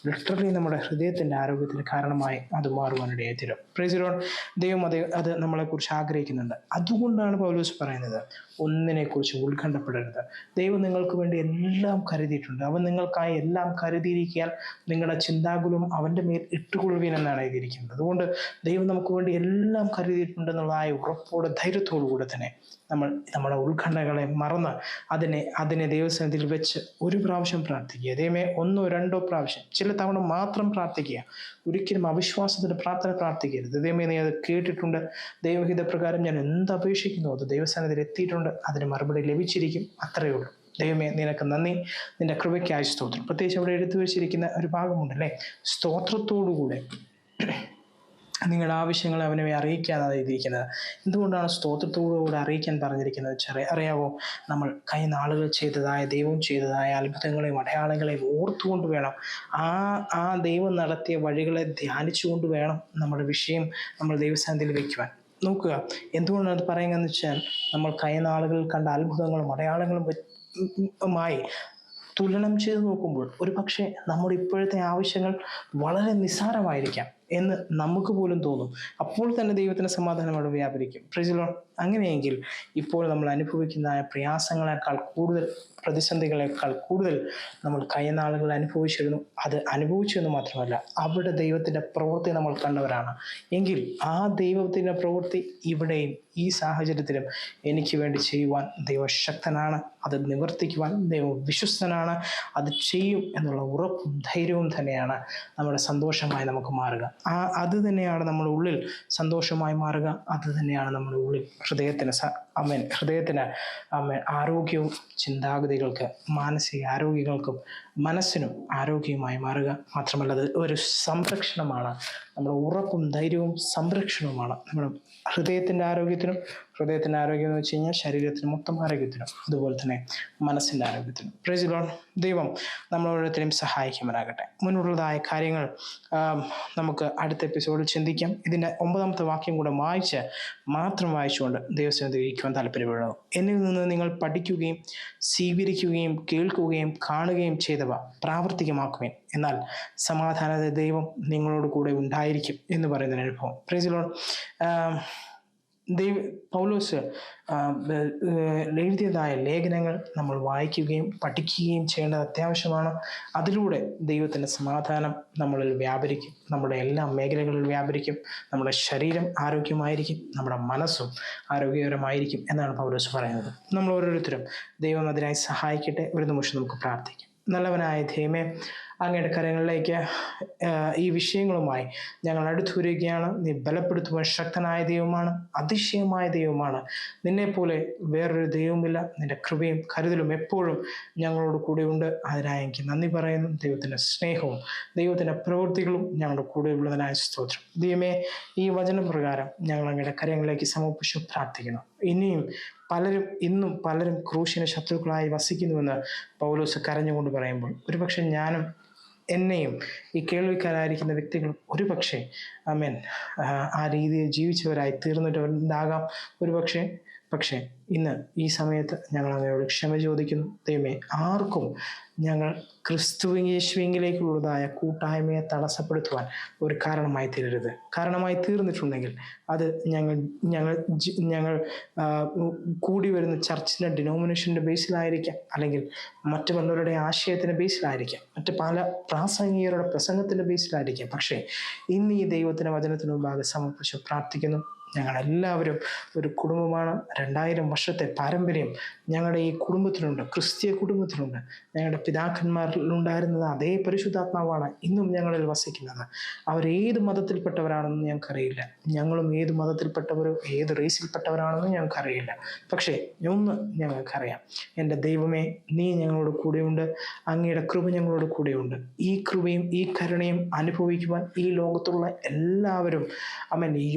ലിറ്ററലി നമ്മുടെ ഹൃദയത്തിൻ്റെ ആരോഗ്യത്തിന് കാരണമായി അത് മാറുവാനിടയായി തീരും. Price the Lord. ദൈവം അത് നമ്മളെക്കുറിച്ച് ആഗ്രഹിക്കുന്നുണ്ട്. അതുകൊണ്ടാണ് പൗലോസ് പറയുന്നത്, ഒന്നിനെക്കുറിച്ച് ഉത്കണ്ഠപ്പെടരുത്. ദൈവം നിങ്ങൾക്ക് വേണ്ടി എല്ലാം കരുതിയിട്ടുണ്ട്. അവൻ നിങ്ങൾക്കായി എല്ലാം കരുതിയിരിക്കാൻ നിങ്ങളുടെ ചിന്താകുലം അവൻ്റെ മേൽ ഇട്ടുകൊള്ളുവീൻ എന്നാണ് എഴുതിയിരിക്കുന്നത്. അതുകൊണ്ട് ദൈവം നമുക്ക് വേണ്ടി എല്ലാം കരുതിയിട്ടുണ്ടെന്നുള്ളതായ ഉറപ്പോടെ ധൈര്യത്തോടു കൂടെ തന്നെ നമ്മൾ നമ്മുടെ ഉത്കണ്ഠകളെ മറന്ന് അതിനെ ദൈവസന്നിധിയിൽ വെച്ച് ഒരു പ്രാവശ്യം പ്രാർത്ഥിക്കുക. ദൈവമേ, 1 or 2 പ്രാവശ്യം, ചില തവണ മാത്രം പ്രാർത്ഥിക്കുക. ഒരിക്കലും അവിശ്വാസത്തിന്റെ പ്രാർത്ഥന പ്രാർത്ഥിക്കരുത്. ദൈവമേ, നീ അത് കേട്ടിട്ടുണ്ട്, ദൈവഹിത പ്രകാരം ഞാൻ എന്ത് അപേക്ഷിക്കുന്നു അത് ദൈവസന്നിധിയിൽ എത്തിയിട്ടുണ്ട്, അതിന് മറുപടി ലഭിച്ചിരിക്കും, അത്രയേ ഉള്ളൂ. ദൈവമേ, നിനക്ക് നന്ദി, നിന്റെ കൃപയ്ക്കായി സ്തോത്രം. പ്രത്യേകിച്ച് അവിടെ എടുത്തു വെച്ചിരിക്കുന്ന ഒരു ഭാഗമുണ്ടല്ലേ, സ്തോത്രത്തോടുകൂടെ നിങ്ങളുടെ ആവശ്യങ്ങളെ അവനെ അറിയിക്കാനാണ് എഴുതിയിരിക്കുന്നത്. എന്തുകൊണ്ടാണ് സ്തോത്രത്തോടുകൂടെ അറിയിക്കാൻ പറഞ്ഞിരിക്കുന്നത്? അറിയാവോ? നമ്മൾ കഴിഞ്ഞ നാളുകൾ ചെയ്തതായ, ദൈവം ചെയ്തതായ അത്ഭുതങ്ങളെയും അടയാളങ്ങളെയും ഓർത്തുകൊണ്ട് വേണം, ആ ദൈവം നടത്തിയ വഴികളെ ധ്യാനിച്ചുകൊണ്ട് വേണം നമ്മുടെ വിഷയം നമ്മൾ ദൈവസന്നിധിയിൽ വയ്ക്കുവാൻ. നോക്കുക, എന്തുകൊണ്ടാണ് അത് പറയുന്നതെന്ന് വെച്ചാൽ, നമ്മൾ കഴിഞ്ഞ നാളുകളിൽ കണ്ട അത്ഭുതങ്ങളും അടയാളങ്ങളും മായി തുലനം ചെയ്ത് നോക്കുമ്പോൾ ഒരു പക്ഷേ നമ്മുടെ ഇപ്പോഴത്തെ ആവശ്യങ്ങൾ വളരെ നിസ്സാരമായിരിക്കാം എന്ന് നമുക്ക് പോലും തോന്നും. അപ്പോൾ തന്നെ ദൈവത്തിൻ്റെ സമാധാനം അവിടെ വ്യാപരിക്കും. Price the Lord. അങ്ങനെയെങ്കിൽ ഇപ്പോൾ നമ്മൾ അനുഭവിക്കുന്ന പ്രയാസങ്ങളെക്കാൾ കൂടുതൽ, പ്രതിസന്ധികളെക്കാൾ കൂടുതൽ നമ്മൾ കഴിഞ്ഞ നാളുകൾ അനുഭവിച്ചിരുന്നു. അത് അനുഭവിച്ചെന്ന് മാത്രമല്ല, അവിടെ ദൈവത്തിൻ്റെ പ്രവൃത്തി നമ്മൾ കണ്ടവരാണ്. എങ്കിൽ ആ ദൈവത്തിൻ്റെ പ്രവൃത്തി ഇവിടെയും ഈ സാഹചര്യത്തിലും എനിക്ക് വേണ്ടി ചെയ്യുവാൻ ദൈവശക്തനാണ്. അത് നിവർത്തിക്കുവാൻ ദൈവം വിശ്വസ്തനാണ്. അത് ചെയ്യും എന്നുള്ള ഉറപ്പും ധൈര്യവും തന്നെയാണ് നമ്മുടെ സന്തോഷമായി നമുക്ക് മാറുക. അത് തന്നെയാണ് നമ്മുടെ ഉള്ളിൽ സന്തോഷമായി മാറുക. അത് തന്നെയാണ് നമ്മുടെ ഉള്ളിൽ ഹൃദയത്തിന് ആരോഗ്യവും, ചിന്താഗതികൾക്ക്, മാനസിക ആരോഗ്യങ്ങൾക്കും മനസ്സിനും ആരോഗ്യമായി മാറുക. മാത്രമല്ല, അത് ഒരു സംരക്ഷണമാണ്. നമ്മുടെ ഉറപ്പും ധൈര്യവും സംരക്ഷണവുമാണ് നമ്മുടെ ഹൃദയത്തിൻ്റെ ആരോഗ്യത്തിനും. ഹൃദയത്തിൻ്റെ ആരോഗ്യം എന്ന് വെച്ച് കഴിഞ്ഞാൽ ശരീരത്തിന് മൊത്തം ആരോഗ്യത്തിനും, അതുപോലെ തന്നെ മനസ്സിൻ്റെ ആരോഗ്യത്തിനും. Price the Lord. ദൈവം നമ്മളോരോരുത്തരെയും സഹായിക്കുമാറാകട്ടെ. മുന്നിലുള്ളതായ കാര്യങ്ങൾ നമുക്ക് അടുത്ത എപ്പിസോഡിൽ ചിന്തിക്കാം. ഇതിൻ്റെ 9ാമത്തെ വാക്യം കൂടെ മാത്രം വായിച്ചുകൊണ്ട് ദൈവസന്നിധിയിൽ ഇരിക്കുവാൻ താല്പര്യപ്പെടുന്നു. എന്നിൽ നിന്ന് നിങ്ങൾ പഠിക്കുകയും സ്വീകരിക്കുകയും കേൾക്കുകയും കാണുകയും ചെയ്തവ പ്രാവർത്തികമാക്കുവേൻ, എന്നാൽ സമാധാനത്തെ ദൈവം നിങ്ങളോട് കൂടെ ഉണ്ടായിരിക്കും എന്ന് പറയുന്ന അനുഭവം. Praise the lord. പൗലോസ് എഴുതിയതായ ലേഖനങ്ങൾ നമ്മൾ വായിക്കുകയും പഠിക്കുകയും ചെയ്യേണ്ടത് അത്യാവശ്യമാണ്. അതിലൂടെ ദൈവത്തിൻ്റെ സമാധാനം നമ്മളിൽ വ്യാപരിക്കും, നമ്മുടെ എല്ലാ മേഖലകളിൽ വ്യാപരിക്കും. നമ്മുടെ ശരീരം ആരോഗ്യമായിരിക്കും, നമ്മുടെ മനസ്സും ആരോഗ്യകരമായിരിക്കും എന്നാണ് പൗലോസ് പറയുന്നത്. നമ്മൾ ഓരോരുത്തരും ദൈവം അതിനായി സഹായിക്കട്ടെ. ഒരു നിമിഷം നമുക്ക് പ്രാർത്ഥിക്കാം. നല്ലവനായ ദൈവമേ, അങ്ങയുടെ കരങ്ങളിലേക്ക് ഈ വിഷയങ്ങളുമായി ഞങ്ങൾ അടുത്തു വരികയാണ്. നീ ബലപ്പെടുത്തുവാൻ ശക്തനായ ദൈവമാണ്, അതിശയമായ ദൈവമാണ്. നിന്നെപ്പോലെ വേറൊരു ദൈവമില്ല. നിന്റെ കൃപയും കരുതലും എപ്പോഴും ഞങ്ങളോട് കൂടെയുണ്ട്. അതിനായി എനിക്ക് നന്ദി പറയുന്നു. ദൈവത്തിൻ്റെ സ്നേഹവും ദൈവത്തിൻ്റെ പ്രവൃത്തികളും ഞങ്ങളുടെ കൂടെയുള്ളതിനായ സ്തോത്രം. ദൈവമേ, ഈ വചനം പ്രകാരം ഞങ്ങൾ അങ്ങയുടെ കരങ്ങളിലേക്ക് സമർപ്പിച്ചു പ്രാർത്ഥിക്കുന്നു. ഇന്നും പലരും ക്രൂശിന് ശത്രുക്കളായി വസിക്കുന്നുവെന്ന് പൗലോസ് കരഞ്ഞുകൊണ്ട് പറയുമ്പോൾ, ഒരുപക്ഷെ ഞാനും എന്നെയും ഈ കേൾവിക്കാരായിരിക്കുന്ന വ്യക്തികൾ ഒരുപക്ഷെ ആമേൻ ആ രീതിയിൽ ജീവിച്ചവരായി തീർന്നിട്ടുണ്ടാകാം പക്ഷേ ഇന്ന് ഈ സമയത്ത് ഞങ്ങൾ അങ്ങയോട് ക്ഷമ ചോദിക്കുന്നു. ദൈവമേ, ആർക്കും ഞങ്ങൾ യേശുവിലേക്കുള്ളതായ കൂട്ടായ്മയെ തടസ്സപ്പെടുത്തുവാൻ ഒരു കാരണമായി തീർന്നിട്ടുണ്ടെങ്കിൽ അത് ഞങ്ങൾ കൂടി വരുന്ന ചർച്ചിൻ്റെ ഡിനോമിനേഷൻ്റെ ബേസിലായിരിക്കാം, അല്ലെങ്കിൽ മറ്റു പലരുടെ ആശയത്തിൻ്റെ ബേസിലായിരിക്കാം, മറ്റ് പല പ്രാസംഗികരുടെ പ്രസംഗത്തിൻ്റെ ബേസിലായിരിക്കാം. പക്ഷേ ഇന്ന് ഈ ദൈവത്തിൻ്റെ വചനത്തിന് മുമ്പാകെ സമർപ്പിച്ച് പ്രാർത്ഥിക്കുന്നു. ഞങ്ങളെല്ലാവരും ഒരു കുടുംബമാണ്. 2000 വർഷത്തെ പാരമ്പര്യം ഞങ്ങളുടെ ഈ കുടുംബത്തിലുണ്ട്, ക്രിസ്തീയ കുടുംബത്തിലുണ്ട്. ഞങ്ങളുടെ പിതാക്കന്മാരിലുണ്ടായിരുന്നത് അതേ പരിശുദ്ധാത്മാവാണ് ഇന്നും ഞങ്ങളിൽ വസിക്കുന്നത്. അവരേത് മതത്തിൽപ്പെട്ടവരാണെന്ന് ഞങ്ങൾക്കറിയില്ല. ഞങ്ങളും ഏത് മതത്തിൽപ്പെട്ടവരോ ഏത് റേസിൽപ്പെട്ടവരാണെന്ന് ഞങ്ങൾക്കറിയില്ല. പക്ഷേ ഒന്ന് ഞങ്ങൾക്കറിയാം, എൻ്റെ ദൈവമേ, നീ ഞങ്ങളോട് കൂടെയുണ്ട്. അങ്ങയുടെ കൃപ ഞങ്ങളോട് കൂടെയുണ്ട്. ഈ കൃപയും ഈ കരുണയും അനുഭവിക്കുവാൻ ഈ ലോകത്തുള്ള എല്ലാവരും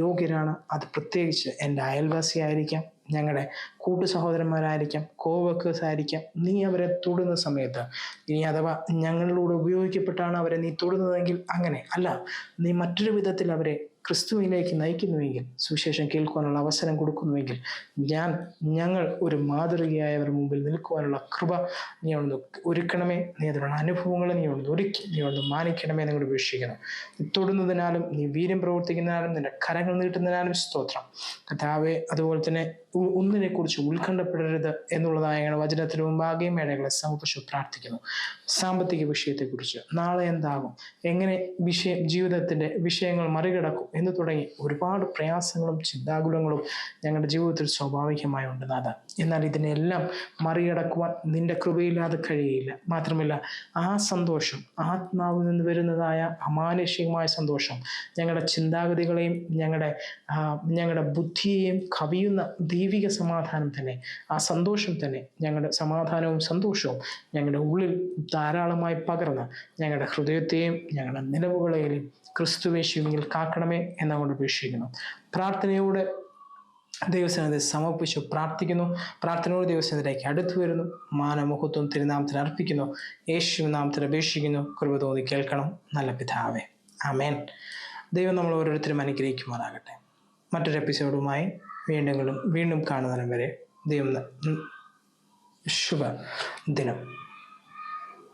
യോഗ്യരാണ്. അത് പ്രത്യേകിച്ച് എൻ്റെ അയൽവാസിയായിരിക്കാം, ഞങ്ങളുടെ കൂട്ടു സഹോദരന്മാരായിരിക്കാം, കോവർക്കേഴ്സ് ആയിരിക്കാം. നീ അവരെ തൊടുന്ന സമയത്ത്, ഇനി അഥവാ ഞങ്ങളിലൂടെ ഉപയോഗിക്കപ്പെട്ടാണ് അവരെ നീ തൊടുന്നതെങ്കിൽ അങ്ങനെ അല്ല, നീ മറ്റൊരു വിധത്തിൽ അവരെ ക്രിസ്തുവിലേക്ക് നയിക്കുന്നുവെങ്കിൽ, സുവിശേഷം കേൾക്കുവാനുള്ള അവസരം കൊടുക്കുന്നുവെങ്കിൽ, ഞങ്ങൾ ഒരു മാതൃകയായി അവരുടെ മുമ്പിൽ നിൽക്കുവാനുള്ള കൃപ നീ അവിടുന്ന് ഒരുക്കണമേ. നീ അതിനുള്ള അനുഭവങ്ങൾ നീ അവിടുന്ന് ഒരുക്കി നീ അവിടുന്ന് മാനിക്കണമേ നിങ്ങൾ ഉപേക്ഷിക്കണം. തൊടുന്നതിനാലും നീ വീര്യം പ്രവർത്തിക്കുന്നതിനാലും നിന്റെ കരങ്ങൾ നീട്ടുന്നതിനാലും സ്തോത്രം കർത്താവേ. അതുപോലെ തന്നെ ഒന്നിനെ കുറിച്ച് ഉത്കണ്ഠപ്പെടരുത് എന്നുള്ളതായ ഞങ്ങളുടെ വചനത്തിന് മുമ്പാകെയും മേടകളെ സമർപ്പിച്ചു പ്രാർത്ഥിക്കുന്നു. സാമ്പത്തിക വിഷയത്തെക്കുറിച്ച്, നാളെ എന്താകും, എങ്ങനെ ജീവിതത്തിൻ്റെ വിഷയങ്ങൾ മറികടക്കും എന്ന് തുടങ്ങി ഒരുപാട് പ്രയാസങ്ങളും ചിന്താകുലങ്ങളും ഞങ്ങളുടെ ജീവിതത്തിൽ സ്വാഭാവികമായി ഉണ്ട് നാഥ. എന്നാൽ ഇതിനെല്ലാം മറികടക്കുവാൻ നിന്റെ കൃപയില്ലാതെ കഴിയില്ല. മാത്രമല്ല, ആ സന്തോഷം, ആത്മാവിൽ നിന്ന് വരുന്നതായ അമാനുഷികമായ സന്തോഷം ഞങ്ങളുടെ ചിന്താഗതികളെയും ഞങ്ങളുടെ ബുദ്ധിയെയും കവിയുന്ന ദൈവിക സമാധാനം തന്നെ, ആ സന്തോഷം തന്നെ, ഞങ്ങളുടെ സമാധാനവും സന്തോഷവും ഞങ്ങളുടെ ഉള്ളിൽ ധാരാളമായി പകർന്ന് ഞങ്ങളുടെ ഹൃദയത്തെയും ഞങ്ങളുടെ നിലവുകളെയും ക്രിസ്തുവേശുവിൽ കാക്കണമേ എന്നങ്ങോട്ട് അപേക്ഷിക്കുന്നു. പ്രാർത്ഥനയോടെ ദൈവസന്നിധി സമർപ്പിച്ചു പ്രാർത്ഥിക്കുന്നു. പ്രാർത്ഥനയോട് ദൈവസന്നിധിയിലേക്ക് അടുത്തു വരുന്നു. മാനമഹത്വം തിരുനാമത്തിന് അർപ്പിക്കുന്നു. യേശു നാമത്തിൽ അപേക്ഷിക്കുന്നു. കൃപ തോന്നി കേൾക്കണം നല്ല പിതാവേ, ആമേൻ. ദൈവം നമ്മൾ ഓരോരുത്തരും അനുഗ്രഹിക്കുമാറാകട്ടെ. മറ്റൊരു എപ്പിസോഡുമായി വീണ്ടും കാണുന്നതിനും വരെ ദൈവം ശുഭ ദിനം.